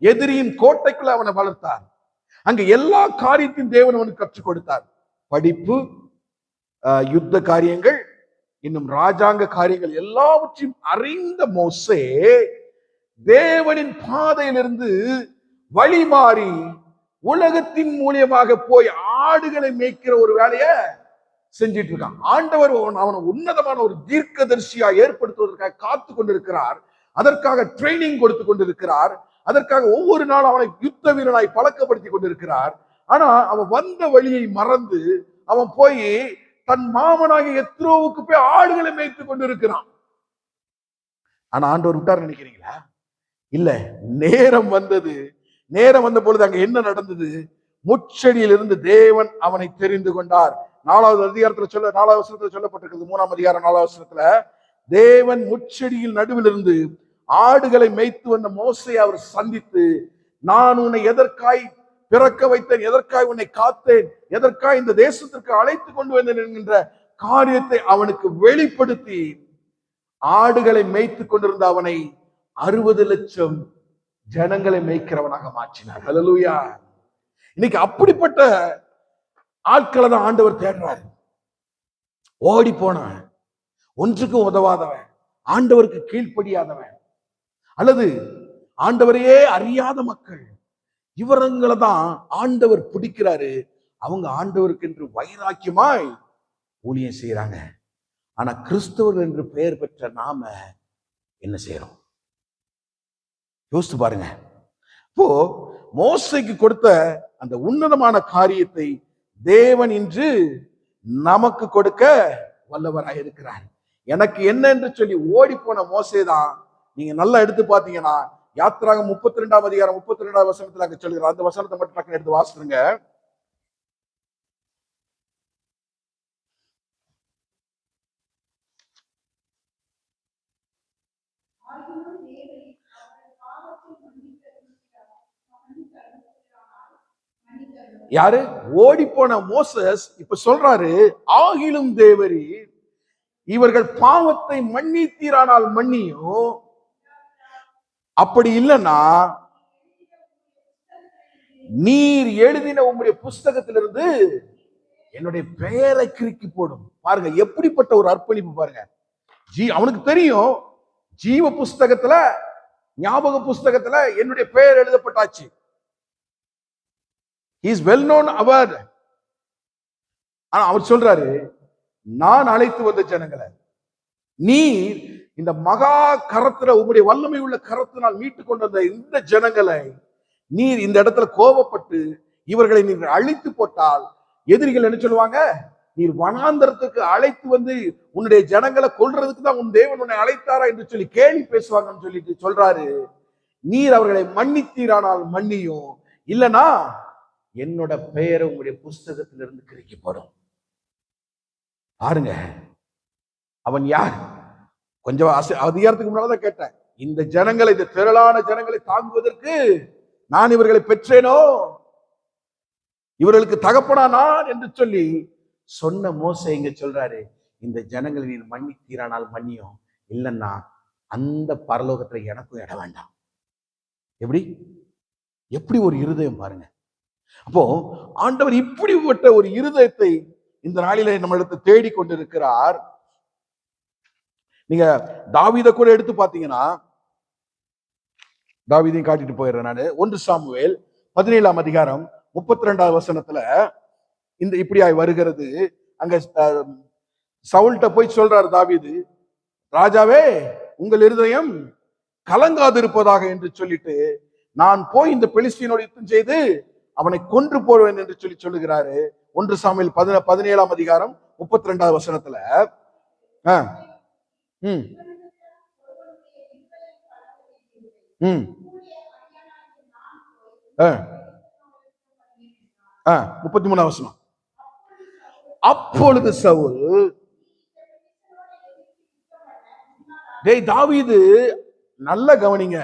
எதிரியின் கோட்டைக்குள்ள அவனை வளர்த்தார். அங்க எல்லா காரியத்தையும் தேவன் அவனுக்கு கற்றுக் கொடுத்தார். படிப்பு, யுத்த காரியங்கள், இன்னும் ராஜாங்க காரியங்கள் எல்லாவற்றையும் அறிந்த மோசே தேவனின் பாதையிலிருந்து வழி மாறி உலகத்தின் மூலியமாக போய் ஆடுகளை மேய்க்கிற ஒரு வேலையை செஞ்சிட்டு இருக்கான். ஆண்டவர் அவனை உன்னதமான ஒரு தீர்க்கதரிசியா ஏற்படுத்துவதற்காக காத்து கொண்டிருக்கிறார். அதற்காக ட்ரைனிங் கொடுத்து கொண்டிருக்கிறார். அதற்காக ஒவ்வொரு நாளும் அவனை யுத்த வீரனாய் பழக்கப்படுத்தி கொண்டிருக்கிறார். ஆனா அவன் வந்த வழியை மறந்து அவன் போய் தன் மாமனாகிய எத்ரோவுக்கு போய் ஆடுகளை மேய்த்து கொண்டிருக்கிறான். ஆனா ஆண்டவர் விட்டார் நினைக்கிறீங்களா? இல்ல, நேரம் வந்தது. நேரம் வந்த பொழுது அங்க என்ன நடந்தது? முச்செடியில் இருந்து தேவன் அவனை தெரிந்து கொண்டார். 4வது அதிகாரத்துல 4வது வசனத்துல சொல்லப்பட்டிருக்கிறது. 3ஆம் அதிகாரம் 4வது வசனத்துல தேவன் முச்செடியில் நடுவில் இருந்து ஆடுகளை மேய்த்து வந்த மோசே அவர் சந்தித்து, நான் உன்னை எதற்காய் பிறக்க வைத்தேன், எதற்காய் உன்னை காத்தேன், எதற்காய் இந்த தேசத்திற்கு அழைத்து கொண்டு வந்தேன் என்கின்ற காரியத்தை அவனுக்கு வெளிப்படுத்தி ஆடுகளை மேய்த்து கொண்டிருந்த அவனை 60 லட்சம் ஜனங்களை மேய்க்கிறவனாக மாற்றினார். ஹல்லேலூயா. இன்னைக்கு அப்படிப்பட்ட ஆட்களை தான் ஆண்டவர் தேடுறாரு. ஓடி போனவன், ஒன்றுக்கும் உதவாதவன், ஆண்டவருக்கு கீழ்ப்படியாதவன், அல்லது ஆண்டவரையே அறியாத மக்கள், இவரங்களை தான் ஆண்டவர் பிடிக்கிறாரு. அவங்க ஆண்டவருக்கு என்று வைராக்கியமாய் ஊழியம் செய்யறாங்க. ஆனா கிறிஸ்தவர்கள் என்று பெயர் பெற்ற நாம என்ன செய்யறோம்? யோசித்து பாருங்க. இப்போ மோசேக்கு கொடுத்த அந்த உன்னதமான காரியத்தை தேவன் இன்று நமக்கு கொடுக்க வல்லவராக இருக்கிறார். எனக்கு என்ன என்று சொல்லி ஓடி போன மோசே தான். நீங்க நல்லா எடுத்து பாத்தீங்கன்னா யாத்திராகம் 32ஆம் அதிகாரம் 32ஆம் வசனத்துல அங்க சொல்லுகிறார். அந்த வசனத்தை மட்டும் டக்குன்னு எடுத்து வாசிடுங்க. யாரு? ஓடி போன மோசஸ் இப்ப சொல்றாரு, ஆகிலும் தேவரி இவர்கள் பாவத்தை மன்னித்தீரானால் மன்னியும், அப்படி இல்லைன்னா நீர் எழுதின உங்களுடைய புஸ்தகத்திலிருந்து என்னுடைய பெயரை கிறுக்கி போடும். பாருங்க எப்படிப்பட்ட ஒரு அர்ப்பணிப்பு பாருங்க. அவனுக்கு தெரியும், ஜீவ புஸ்தகத்துல, ஞாபக புஸ்தகத்துல என்னுடைய பெயர் எழுதப்பட்டாச்சு. He is well known award. ஆனா அவர் சொல்றாரு, நான் அழைத்து வந்த ஜனங்களை நீர் இந்த மகா கரத்துல, உங்களுடைய வல்லமை உள்ள கரத்தினால் மீட்டு கொண்டு வந்த இந்த ஜனங்களை நீர் இந்த இடத்துல கோபப்பட்டு இவர்களை நீர் அழித்து போட்டால் எதிரிகள் என்ன சொல்லுவாங்க? நீர் வனாந்தரத்துக்கு அழைத்து வந்து உன்னுடைய ஜனங்களை கொல்றதுக்கு தான் உன் தேவன் உன்னை அழைத்தாரா என்று சொல்லி கேள்வி பேசுவாங்கன்னு சொல்லிட்டு சொல்றாரு. நீர் அவர்களை மன்னித்தீரானால் மன்னியும், இல்லனா என்னோட பெயரை உங்களுடைய புஸ்தகத்திலிருந்து கிறுக்கப்படும். பாருங்க அவன் யார்? கொஞ்சம் அதிகாரத்துக்கு முன்னால்தான் கேட்டேன், இந்த ஜனங்களை, இந்த திரளான ஜனங்களை தாங்குவதற்கு நான் இவர்களை பெற்றேனோ, இவர்களுக்கு தகப்பனா நான் என்று சொல்லி சொன்ன மோசே இங்க சொல்றாரு, இந்த ஜனங்களை நீர் மன்னித்தீரானால் மன்னியும், இல்லைன்னா அந்த பரலோகத்துல எனக்கும் இட வேண்டாம். எப்படி எப்படி ஒரு இருதயம் பாருங்க. அப்போ ஆண்டவர் இப்படிப்பட்ட ஒரு இருதயத்தை இந்த நாளிலே நம்மளுக்கு தேடி கொண்டிருக்கிறார். நீங்க தாவீதை கூட எடுத்து பாத்தீங்கன்னா, தாவீதையும் காட்டிட்டு போயிடுறேன் நானு. 1 சாமுவேல் 17ஆம் அதிகாரம் 32ஆவது வசனத்துல இந்த இப்படியாய் வருகிறது. அங்க சவுல்ட்ட போய் சொல்றார் தாவீது, ராஜாவே உங்கள் இருதயம் கலங்காது இருப்பதாக என்று சொல்லிட்டு, நான் போய் இந்த பெலிஸ்தீனோடு யுத்தம் செய்து அவனை கொன்று போடுவேன் என்று சொல்லி சொல்லுகிறாரு. 1 சாமுவேல் 17ஆம் அதிகாரம் 32ஆவது வசனத்துல ம் 33ஆம் வசனம். அப்பொழுது சவுல், தாவீது நல்ல கவனிங்க,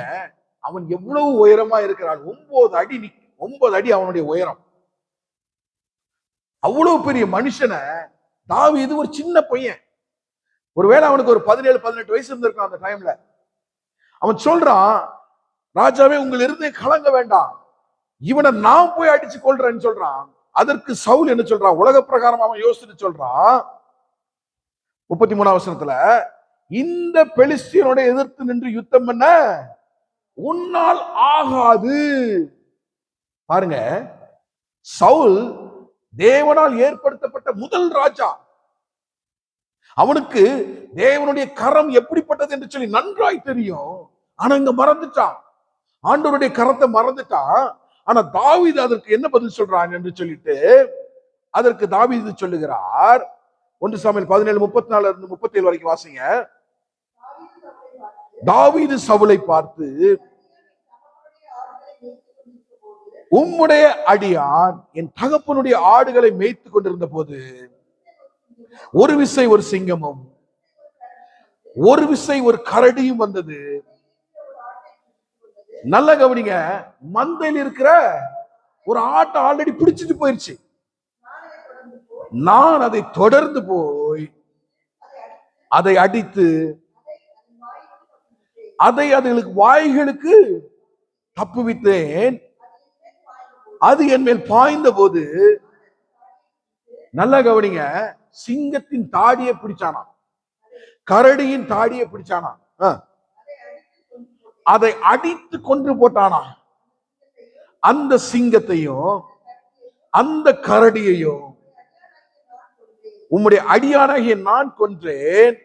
அவன் எவ்வளவு உயரமா இருக்கிறான். 9 அடி அவனுடைய உயரம். அவ்வளவு பெரிய மனுஷனை தாவீது ஒரு சின்ன பையன், ஒருவேளை அவனுக்கு ஒரு 17-18 வயசு இருந்திருக்கான் அந்த டைம்ல. அவன் சொல்றான், ராஜாவே உங்கள் இருதயம் கலங்க வேண்டாம், இவனை நான் போய் அடிச்சு கொள்றேன்னு சொல்றான். அதற்கு சவுல் என்ன சொல்றான்? உலக பிரகாரம் அவன் யோசிச்சு சொல்றான். 33ஆம் வசனத்துல, இந்த பெலிஸ்தியனோட எதிர்த்து நின்று யுத்தம் பண்ண உன்னால் ஆகாது. பாருங்க, சவுல் தேவனால் ஏற்படுத்தப்பட்ட முதல் ராஜா. அவனுக்கு தேவனுடைய கரம் எப்படிப்பட்டது என்று சொல்லி நன்றாய் தெரியும். ஆனா இங்க மறந்துட்டான், ஆண்டவருடைய கரத்தை மறந்துட்டான். ஆனா தாவீது அதற்கு என்ன பதில் சொல்றான் என்று சொல்லிட்டு, அதற்கு தாவீது சொல்லுகிறார். 1 சாமுவேல் 17:34-37 வரைக்கும் வாசிங்க. தாவீது சவுலை பார்த்து, உம்முடைய அடியான் என் தகப்பனுடைய ஆடுகளை மேய்த்து கொண்டிருந்த போது ஒரு விசை ஒரு சிங்கமும் ஒரு விசை ஒரு கரடியும் வந்தது. நல்ல கவனிங்க, மந்தையில் இருக்கிற ஒரு ஆட்டை ஆல்ரெடி பிடிச்சிட்டு போயிருச்சு. நான் அதை தொடர்ந்து போய் அதை அடித்து அதை அதுகளுக்கு வாய்களுக்கு தப்புவித்தேன். அது என் மேல் பாய்ந்த போது, நல்லா கவனிங்க, சிங்கத்தின் தாடியை பிடிச்சானா, கரடியின் தாடியை பிடிச்சானா, அதை அடித்து கொன்று போட்டானா. அந்த சிங்கத்தையும் அந்த கரடியையும் உம்முடைய அடியானாகிய நான் கொன்றேன்.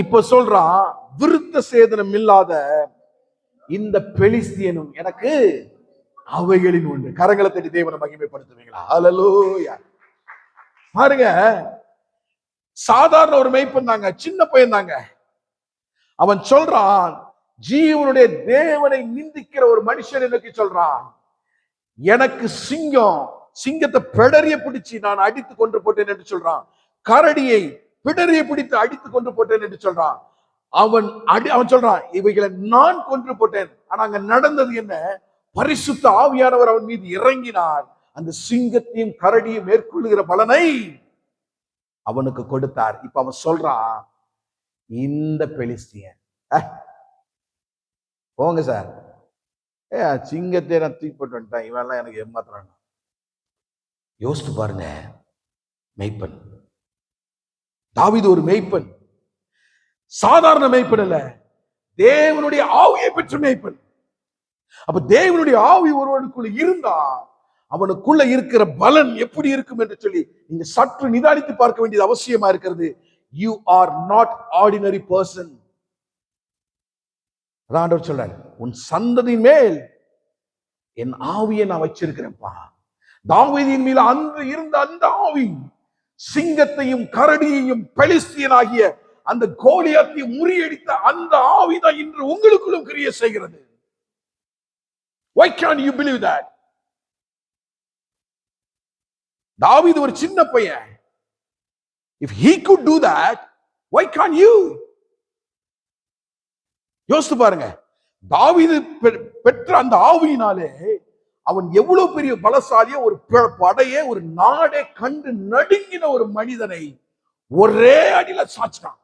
இப்ப சொல்றான், விருத்த சேதனம் இல்லாத இந்த பெலிஸ்தியனும் எனக்கு அவைகளின் உண்டு. கரங்களை தட்டி தேவனை மகிமைப்படுத்துவீங்களா? ஹல்லேலூயா. பாருங்க, சாதாரண ஒரு மேய்ப்பன் தாங்க, சின்ன பையன் தாங்க. அவன் சொல்றான், ஜீவனுடைய தேவனை நிந்திக்கிற ஒரு மனுஷன் எனக்கு சொல்றான், எனக்கு சிங்கத்தை பிடரிய பிடிச்சு நான் அடித்து கொண்டு போட்டேன் என்று சொல்றான். கரடியை பிடரிய பிடித்து அடித்து கொண்டு போட்டேன் என்று சொல்றான். அவன் சொல்றான், இவைகளை நான் கொன்று போட்டேன். ஆனா அங்க நடந்தது என்ன? பரிசுத்த ஆவியானவர் அவன் மீது இறங்கினார். அந்த சிங்கத்தையும் கரடியும் மேற்கொள்ளுகிற பலனை அவனுக்கு கொடுத்தார். இப்ப அவன் சொல்றான், இந்த பெலிஸ்தியன் போங்க சார், சிங்கத்தை நான் தூக்கி போட்டு வந்துட்டேன், இவெல்லாம் எனக்கு ஏமாத்துறான். யோசித்து பாருங்க, மெய்ப்பன் தாவீது ஒரு மெய்ப்பன், சாதாரண மெய்ப்பன் அல்ல, தேவனுடைய ஆவியை பெற்ற மெய்ப்பன். அப்ப தேவனுடைய ஆவி ஒருவனுக்குள்ள இருந்தா அவனுக்குள்ள இருக்கிற பலன் எப்படி இருக்கும் என்று சொல்லி நீங்க சற்று நிதானித்து பார்க்க வேண்டியது அவசியமா இருக்கிறது. You are not ordinary person. அதான் ஆண்டவர் சொல்றாரு, உன் சந்ததியின் மேல் என் ஆவியை நான் வச்சிருக்கிறேன்ப்பா. தாவீதின் மேல அன்று இருந்த அந்த ஆவி, சிங்கத்தையும் கரடியையும் பெலிஸ்தியனாகிய அந்த கோலியாத்தையும் முறியடித்த அந்த ஆவிதான் இன்று உங்களுக்குள்ளும் கிரியை செய்கிறது. Why can't you believe that? தாவீது ஒரு சின்ன பையன். If he could do that, why can't you? யோசித்து பாருங்க, தாவீது பெற்ற அந்த ஆவியினாலே அவன் எவ்வளவு பெரிய பலசாலிய, ஒரு படையே, ஒரு நாடே கண்டு நடுங்கின ஒரு மனிதனை ஒரே அடியில சாச்சிட்டான்.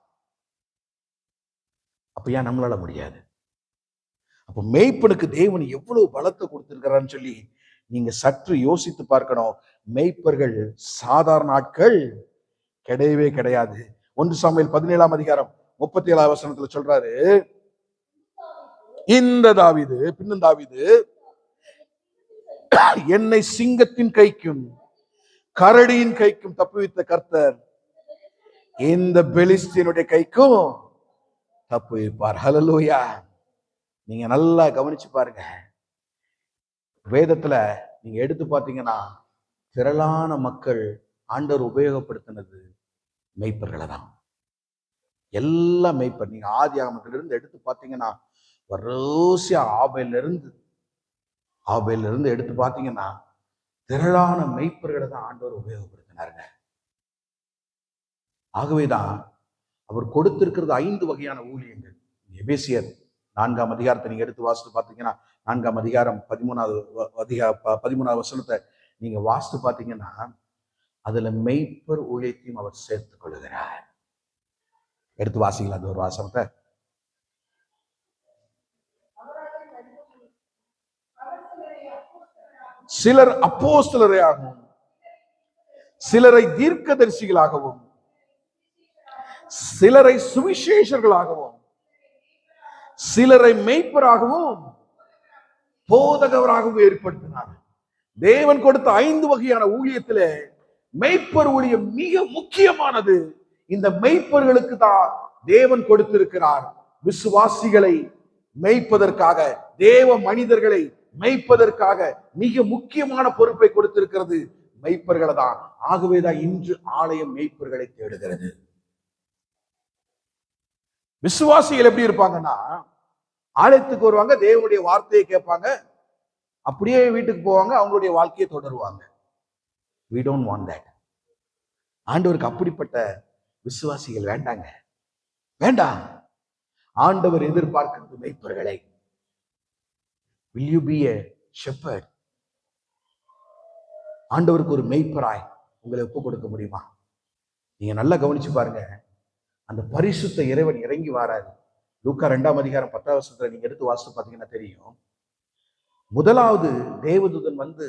அப்ப ஏன் நம்மளால முடியாது? அப்ப மேய்ப்பனுக்கு தேவன் எவ்வளவு பலத்தை கொடுத்திருக்கிறான்னு சொல்லி நீங்க சற்று யோசித்து பார்க்கணும். மேய்ப்பர்கள் சாதாரண ஆட்கள் கிடையவே கிடையாது. 1 சாமுவேல் 17:37 சொல்றாரு, இந்த தாவீது, பின்னும் தாவீது, என்னை சிங்கத்தின் கைக்கும் கரடியின் கைக்கும் தப்புவித்த கர்த்தர் இந்த பெலிஸ்தியனுடைய கைக்கும் தப்புவிப்பார். ஹல்லேலூயா. நீங்க நல்லா கவனிச்சு பாருங்க, வேதத்துல நீங்க எடுத்து பார்த்தீங்கன்னா திரளான மக்கள் ஆண்டவர் உபயோகப்படுத்தினது மெய்ப்பர்களை தான். எல்லா மெய்ப்பர் நீங்க ஆதி ஆகமத்திலிருந்து எடுத்து பார்த்தீங்கன்னா, வரிசையா ஆபேல்ல இருந்து எடுத்து பார்த்தீங்கன்னா திரளான மெய்ப்பர்களை தான் ஆண்டவர் உபயோகப்படுத்தினாருங்க. ஆகவேதான் அவர் கொடுத்திருக்கிறது 5 வகையான ஊழியங்கள். எபேசியர் 4ஆம் அதிகாரத்தை நீங்க எடுத்து வாசித்து பார்த்தீங்கன்னா, 4ஆம் அதிகாரம் 13வது வசனத்தை நீங்க வாசித்து பார்த்தீங்கன்னா, அதுல மெய்ப்பர் ஊழியத்தையும் அவர் சேர்த்துக் கொள்கிறார். எடுத்து வாசிக்கலாம் அந்த ஒரு வாசனத்தை. சிலர் அப்போஸ்தலராகவும், சிலரை தீர்க்கதரிசிகளாகவும், சிலரை சுவிசேஷர்களாகவும், சிலரை மெய்ப்பராகவும் போதகராகவும் ஏற்படுத்தினார். தேவன் கொடுத்த 5 வகையான ஊழியத்திலே மெய்ப்பர் ஊழியம் மிக முக்கியமானது. இந்த மெய்ப்பர்களுக்கு தான் தேவன் கொடுத்திருக்கிறார் விசுவாசிகளை மெய்ப்பதற்காக, தேவ மனிதர்களை மெய்ப்பதற்காக மிக முக்கியமான பொறுப்பை கொடுத்திருக்கிறது மெய்ப்பர்களை தான். ஆகவேதான் இன்று ஆலயம் மெய்ப்பர்களை தேடுகிறது. விசுவாசிகள் எப்படி இருப்பாங்கன்னா, ஆலயத்துக்கு வருவாங்க, தேவனுடைய வார்த்தையை கேட்பாங்க, அப்படியே வீட்டுக்கு போவாங்க, அவங்களுடைய வாழ்க்கையை தொடருவாங்க. We don't want that. ஆண்டவருக்கு அப்படிப்பட்ட விசுவாசிகள் வேண்டாங்க, வேண்டாம். ஆண்டவர் எதிர்பார்க்கிறது மெய்ப்பர்களை. Will you be a shepherd? ஆண்டவருக்கு ஒரு மெய்ப்பராய் உங்களை ஒப்பு கொடுக்க முடியுமா? நீங்க நல்லா கவனிச்சு பாருங்க. அந்த பரிசுத்த இறைவன் இறங்கி வாராரு. லூக்கா 2ஆம் அதிகாரம் 10ஆம் வசனத்துல நீங்க எடுத்து வாசித்து பாத்தீங்கன்னா தெரியும். முதலாவது தேவதூதன் வந்து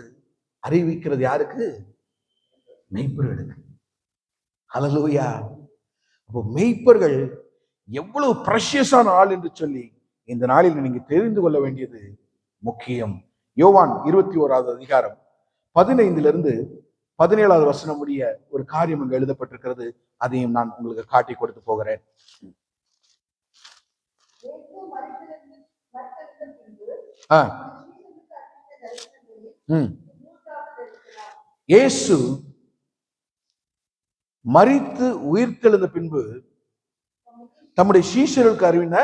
அறிவிக்கிறது யாருக்கு? மெய்ப்பர்களுக்கு. ஹல்லேலூயா. அப்போ மெய்ப்பர்கள் எவ்வளவு பிரஷியஸான ஆள் என்று சொல்லி இந்த நாளில் நீங்க தெரிந்து கொள்ள வேண்டியது முக்கியம். யோவான் 21ஆவது அதிகாரம் 15 17ஆவது வசனம் முடிய ஒரு காரியம் அங்கு எழுதப்பட்டிருக்கிறது. அதையும் நான் உங்களுக்கு காட்டி கொடுத்து போகிறேன். இயேசு மரித்து உயிர்த்தெழுந்த பின்பு தம்முடைய சீஷர்களுக்கு அறிவின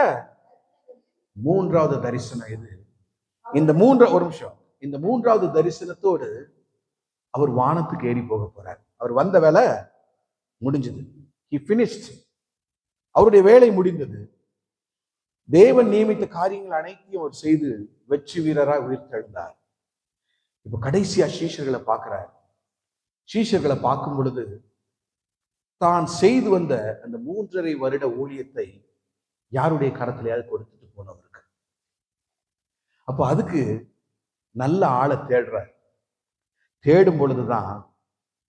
3வது தரிசனம் இது. இந்த இந்த 3வது தரிசனத்தோடு அவர் வானத்துக்கு ஏறி போக போறார். அவர் வந்த வேலை முடிஞ்சது. He finished. அவருடைய வேலை முடிந்தது. தேவன் நியமித்த காரியங்கள் அனைத்தையும் அவர் செய்து வெற்றி வீரராக உயிர்த்தெழுந்தார். இப்ப கடைசியா சீஷர்களை பார்க்கிறார். சீஷர்களை பார்க்கும் பொழுது தான் செய்து வந்த அந்த 3.5 வருட ஊழியத்தை யாருடைய கரத்திலேயாவது கொடுத்துட்டு போனவருக்கு. அப்ப அதுக்கு நல்ல ஆளை தேடுறார். தேடும் பொழுதுதான்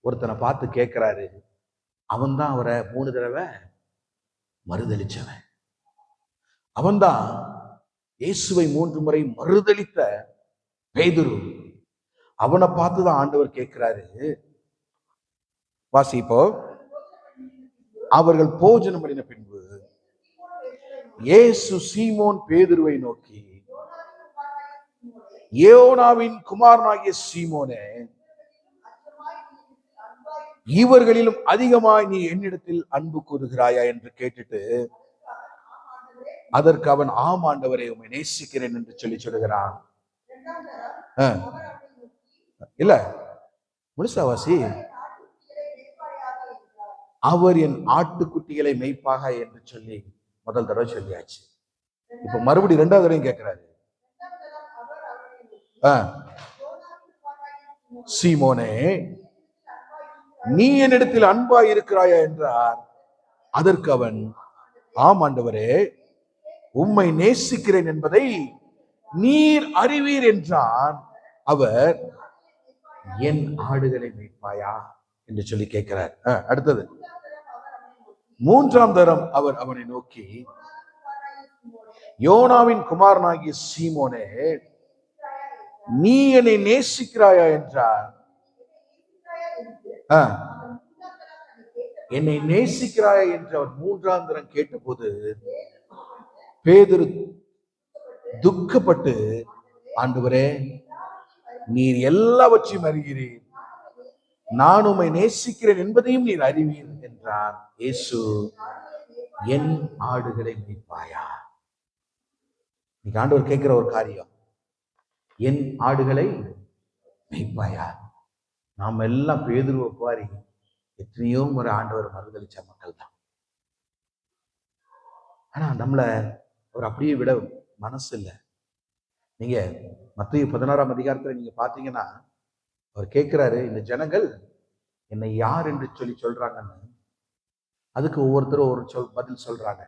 ஒருத்தனை பார்த்து கேட்கிறாரு. அவன் தான் அவரை 3 தடவை மறுதளிச்சவன். அவன்தான் இயேசுவை 3 முறை மறுதளித்த பேதுரு. அவனை பார்த்துதான் ஆண்டவர் கேட்கிறாரு. வாசிப்போ. அவர்கள் போஜனம் பண்ணின பின்பு இயேசு சீமோன் பேதுருவை நோக்கி, யோனாவின் குமாரனாகிய சீமோனே, இவர்களிலும் அதிகமாய் நீ என்னிடத்தில் அன்பு கூறுகிறாயா என்று கேட்டுட்டு அதற்கு அவன், ஆம் ஆண்டவரே, உம்மை நேசிக்கிறேன் என்று சொல்லுகிறான். இல்ல முழுசாவாசி. அவர் என் ஆட்டுக்குட்டிகளை மெய்ப்பாக என்று சொல்லி முதல் தடவை சொல்லியாச்சு. இப்ப மறுபடியும் 2வது தடவையும் கேட்கிறாரு. சீமோனே, நீ என்னிடத்தில் அன்பாய் இருக்கிறாயா என்றார். அதற்கு அவன், ஆம் ஆண்டவரே, உம்மை நேசிக்கிறேன் என்பதை நீர் அறிவீர் என்றான். அவர், என் ஆடுகளை மேய்ப்பாயா என்று சொல்லி கேட்கிறார். அடுத்தது 3ஆம் தரம் அவர் அவனை நோக்கி, யோனாவின் குமாரனாகிய சீமோனே, நீ என்னை நேசிக்கிறாயா என்றார். என்னை நேசிக்கிறாயா என்று அவர் 3ஆம் தரம் கேட்டபோது பேதுரு துக்கப்பட்டு, ஆண்டவரே, நீர் எல்லாவற்றையும் அறிகிறீர், நான் உம்மை நேசிக்கிறேன் என்பதையும் நீர் அறிவீர் என்றான். இயேசு, என் ஆடுகளை மேய்ப்பாயா? இன்னைக்கு ஆண்டவர் கேட்கிற ஒரு காரியம், என் ஆடுகளை மேய்ப்பாயா? நாம் எல்லாம் பேதுருவை பாரி எத்தனையோ முறை ஆண்டவர் மறுதளிச்ச மக்கள் தான். ஆனா நம்மளை அவர் அப்படியே விட மனசு இல்லை. நீங்க மத்தேயு 16ஆம் அதிகாரத்துல நீங்க பாத்தீங்கன்னா அவர் கேட்கிறாரு, இந்த ஜனங்கள் என்னை யார் என்று சொல்லி சொல்றாங்கன்னு. அதுக்கு ஒவ்வொருத்தரும் ஒரு பதில் சொல்றாங்க.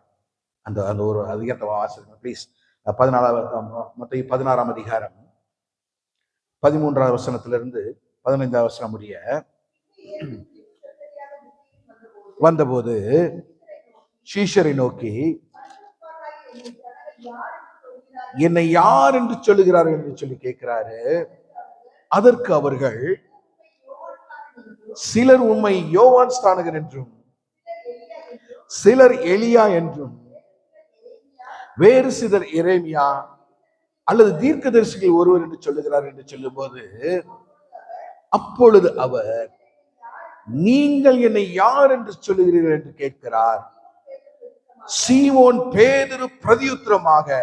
அந்த அந்த ஒரு அதிகாரத்தை வாசிங்க ப்ளீஸ். 14 மத்தேயு 16ஆம் அதிகாரம் 13ஆவது வசனத்திலிருந்து 15ஆவது வசனம் முடிய. வந்தபோது சீஷரை நோக்கி, என்னை யார் என்று சொல்லுகிறார்கள் என்று சொல்லி கேட்கிறாரு. அதற்கு அவர்கள், சிலர் உம்மை யோவான் ஸ்நானகன் என்றும், சிலர் எலியா என்றும், வேறு சிலர் எரேமியா அல்லது தீர்க்கதரிசிகள் ஒருவர் என்று சொல்லுகிறார் என்று சொல்லும் போது, அப்பொழுது அவர், நீங்கள் என்னை யார் என்று சொல்லுகிறீர்கள் என்று கேட்கிறார். சீமோன் பேதுரு பிரதியுத்தரமாக,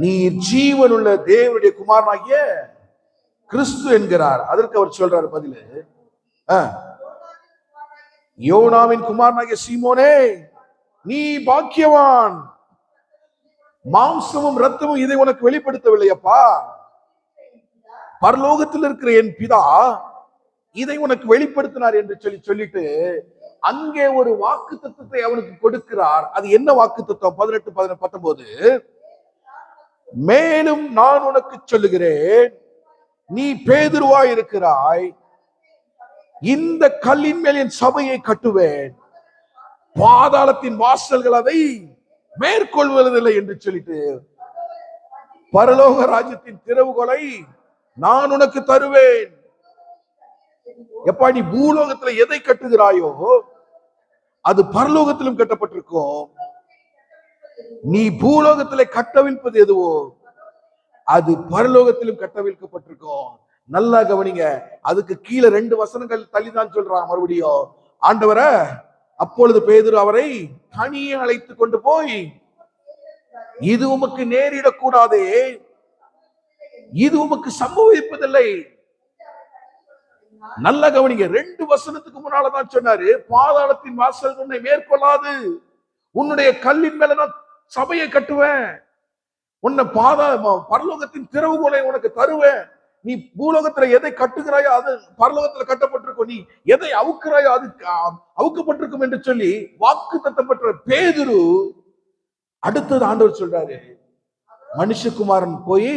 நீர் ஜீவனுள்ள தேவனுடைய குமாரனாகிய கிறிஸ்து என்கிறார். அதற்கு அவர் சொல்றார் பதில், யோனாவின் குமாரனாகிய சீமோனே, நீ பாக்கியவான், மாம்சமும் இரத்தமும் இதை உனக்கு வெளிப்படுத்தவில்லையப்பா, பரலோகத்தில் இருக்கிற என் பிதா இதை உனக்கு வெளிப்படுத்தினார் என்று சொல்லிட்டு அங்கே ஒரு வாக்கு தத்துவத்தை அவனுக்கு கொடுக்கிறார். அது என்ன வாக்கு தத்துவம்? 18, 19. மேலும் நான் உனக்கு சொல்லுகிறேன், நீ பேதுருவாய் இருக்கிறாய், இந்த கல்லின் மேல் என் சபையை கட்டுவேன், பாதாளத்தின் வாசல்கள் அதை மேற்கொள்வதில்லை என்று சொல்லிட்டு பரலோக ராஜ்யத்தின் திறவுகோலை நான் உனக்கு தருவேன். எப்பா, நீ பூலோகத்துல எதை கட்டுகிறாயோ அது பரலோகத்திலும் கட்டப்பட்டிருக்கும். நீ பூலோகத்திலே கட்டவிழ்ப்பது எதுவோ அது பரலோகத்திலும் கட்டவிழ்க்கப்பட்டிருக்கும். நல்லா கவனிங்க. அதுக்கு கீழே 2 வசனங்கள் தள்ளிதான் சொல்றான் மறுபடியும். ஆண்டவரை அப்பொழுது பேதுரு அவரை தனியே அழைத்து கொண்டு போய், இது உமக்கு நேரிடக்கூடாதே, இது உமக்கு சம்பவிப்பதில்லை. நல்ல கவனிங்க. 2 வசனத்துக்கு முன்னாலதான் சொன்னாரு, பாதாளத்தின் வாசல் உன்னை மேற்கொள்ளாது, உன்னுடைய கல்லின் மேல நான் சபையை கட்டுவேன், உன்னை பரலோகத்தின் திறவுகோலை உனக்கு தருவேன். நீ பூலோகத்துல எதை கட்டுகிறாயோ அது பரலோகத்துல கட்டப்பட்டிருக்கும், நீ எதை அவுக்கிறாயோ அது அவுக்கப்பட்டிருக்கும் என்று சொல்லி வாக்கு தத்தப்பட்ட பேதுரு அடுத்தது ஆண்டவர் சொல்றாரு, மனுஷகுமாரன் போய்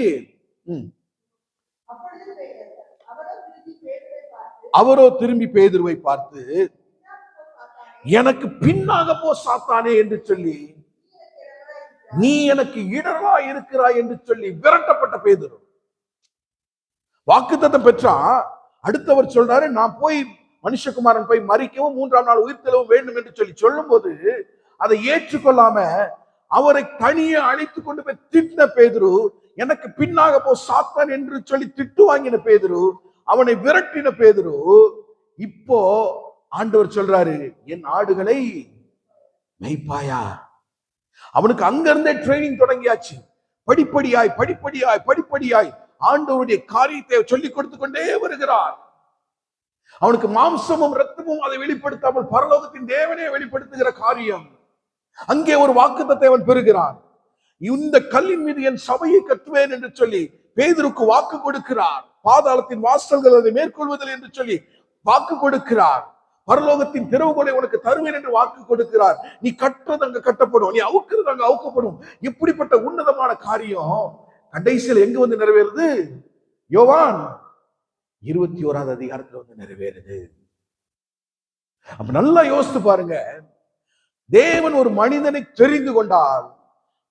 அவரோ திரும்பி பேதுருவை பார்த்து, எனக்கு பின்னாக போ சாத்தானே என்று சொல்லி, நீ எனக்கு இடரா இருக்கிறாய் என்று சொல்லி விரட்டப்பட்ட பேதுரு. வாக்குத்தத்தம் பெற்றா அடுத்தவர் சொல்றாரு, நான் போய் மனுஷகுமாரன் போய் மரிக்கவும் 3ஆம் நாள் உயிர்த்தெழவும் வேண்டும் என்று சொல்லி சொல்லும் போது அதை ஏற்றுக்கொள்ளாம அவரை தனியே அழைத்து கொண்டு போய் திட்டின பேதுரு, எனக்கு பின்னாக போ சாத்தான் என்று சொல்லி திட்டு வாங்கின பேதுரு, அவனை விரட்டின பேதுரு, இப்போ ஆண்டவர் சொல்றாரு, என் ஆடுகளை மேய்ப்பாயா. அவனுக்கு அங்கிருந்தே ட்ரைனிங் தொடங்கியாச்சு. படிப்படியாய் படிப்படியாய் படிப்படியாய் ஆண்டவருடைய காரியத்தை சொல்லிக் கொடுத்து கொண்டே வருகிறார். அவனுக்கு மாம்சமும் ரத்தமும் அதை வெளிப்படுத்தாமல் பரலோகத்தின் தேவனே வெளிப்படுத்துகிற காரியம். அங்கே ஒரு வாக்குத்தத்தை அவன் பெறுகிறான். இந்த கல்லின் மீது என் சபையை கட்டுவேன் என்று சொல்லி பேதுருக்கு வாக்கு கொடுக்கிறார். பாதாளத்தின் வாசல்கள் அதை மேற்கொள்வதில்லை என்று சொல்லி வாக்கு கொடுக்கிறார். பரலோகத்தின் திறவுகோலை உனக்கு தருவேன் என்று வாக்கு கொடுக்கிறார். நீ கட்டுறது அங்க கட்டப்படும், நீ அவுக்கிறது அங்க அவுக்கப்படும். இப்படிப்பட்ட உன்னதமான காரியம் கடைசியில் எங்க வந்து நிறைவேறுது? யோவான் 21ஆவது அதிகாரத்துல வந்து நிறைவேறுது. அப்ப நல்லா யோசித்து பாருங்க. தேவன் ஒரு மனிதனை தெரிந்து கொண்டால்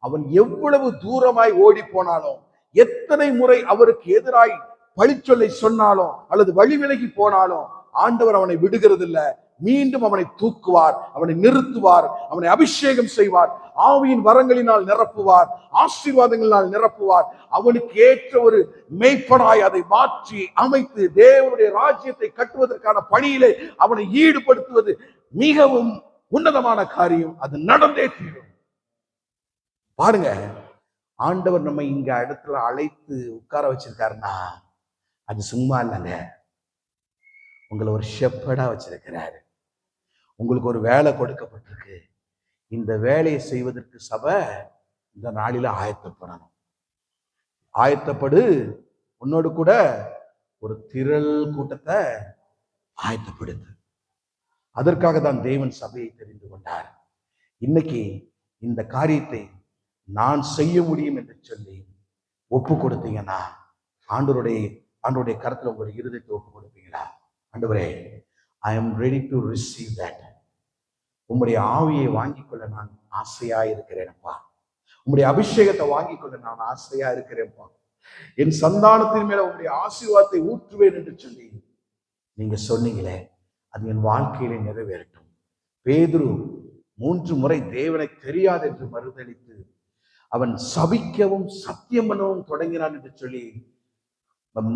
அவன் எவ்வளவு தூரமாய் ஓடி போனாலும், எத்தனை முறை அவருக்கு எதிராய் பழிச்சொல்லை சொன்னாலும் அல்லது வழி விலகி போனாலும் ஆண்டவர் அவனை விடுகிறது இல்ல. மீண்டும் அவனை தூக்குவார், அவனை நிறுத்துவார், அவனை அபிஷேகம் செய்வார், ஆவியின் வரங்களினால் நிரப்புவார், ஆசீர்வாதங்களினால் நிரப்புவார். அவனுக்கு ஏற்ற ஒரு மெய்ப்பனாய் அதை மாற்றி அமைத்து தேவனுடைய ராஜ்யத்தை கட்டுவதற்கான பணியிலே அவனை ஈடுபடுத்துவது மிகவும் உன்னதமான காரியம். அது நடந்தே தீரும். பாருங்க, ஆண்டவர் நம்ம இங்க இடத்துல அழைத்து உட்கார வச்சிருக்காருன்னா அது சும்மா இல்லைங்க. உங்களை ஒரு ஷெப்பர்டா வச்சிருக்கிறாரு. உங்களுக்கு ஒரு வேலை கொடுக்கப்பட்டிருக்கு. இந்த வேலையை செய்வதற்கு சபை இந்த நாளில ஆயத்தப்படணும். ஆயத்தப்படு, உன்னோடு கூட ஒரு திரள் கூட்டத்தை ஆயத்தப்படுத்து. அதற்காக தான் தேவன் சபையை தெரிந்து கொண்டார். இன்னைக்கு இந்த காரியத்தை நான் செய்ய முடியும் என்று சொல்லி ஒப்பு கொடுத்தீங்கன்னா ஆண்டவருடைய கருத்துல உங்களுடைய இருதயத்தை ஒப்பு கொடுப்பீங்களா? ஆண்டவரே, I am ready to receive that. உம்முடைய ஆவியை வாங்கிக் கொள்ள நான் ஆசையா இருக்கிறேன்ப்பா. உம்முடைய அபிஷேகத்தை வாங்கிக் கொள்ள நான் ஆசையா இருக்கிறேன்ப்பா. என் சந்தானத்தின் மேல உம்முடைய ஆசீர்வாதத்தை ஊற்றுவேன் என்று சொல்லி நீங்க சொன்னீங்களே, அது என் வாழ்க்கையிலே நிறைவேறட்டும். பேதுரு 3 முறை தேவனை தெரியாது என்று மறுதளித்து அவன் சபிக்கவும் சத்தியம் பண்ணவும் தொடங்கினான் என்று சொல்லி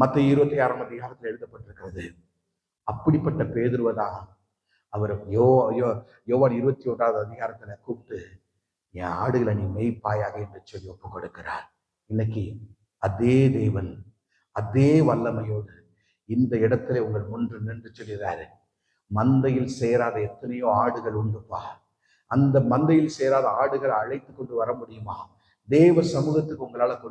மத்தேயு 26ஆம் அதிகாரத்தில் எழுதப்பட்டிருக்கிறது. அப்படிப்பட்ட பேதுருவதான் அவர் யோவான் 21ஆவது அதிகாரத்துல கூப்பிட்டு, என் ஆடுகளை நீ மெய்ப்பாயாக என்று சொல்லி ஒப்பு கொடுக்கிறார். இன்னைக்கு அதே தேவன் அதே வல்லமையோடு இந்த இடத்துல உங்கள் முன்று நின்று சொல்கிறாரு, மந்தையில் சேராத எத்தனையோ ஆடுகள் உண்டுப்பா. அந்த மந்தையில் சேராத ஆடுகளை அழைத்து கொண்டு வர முடியுமா? தேவ சமூகத்துக்கு உங்களால கொண்டு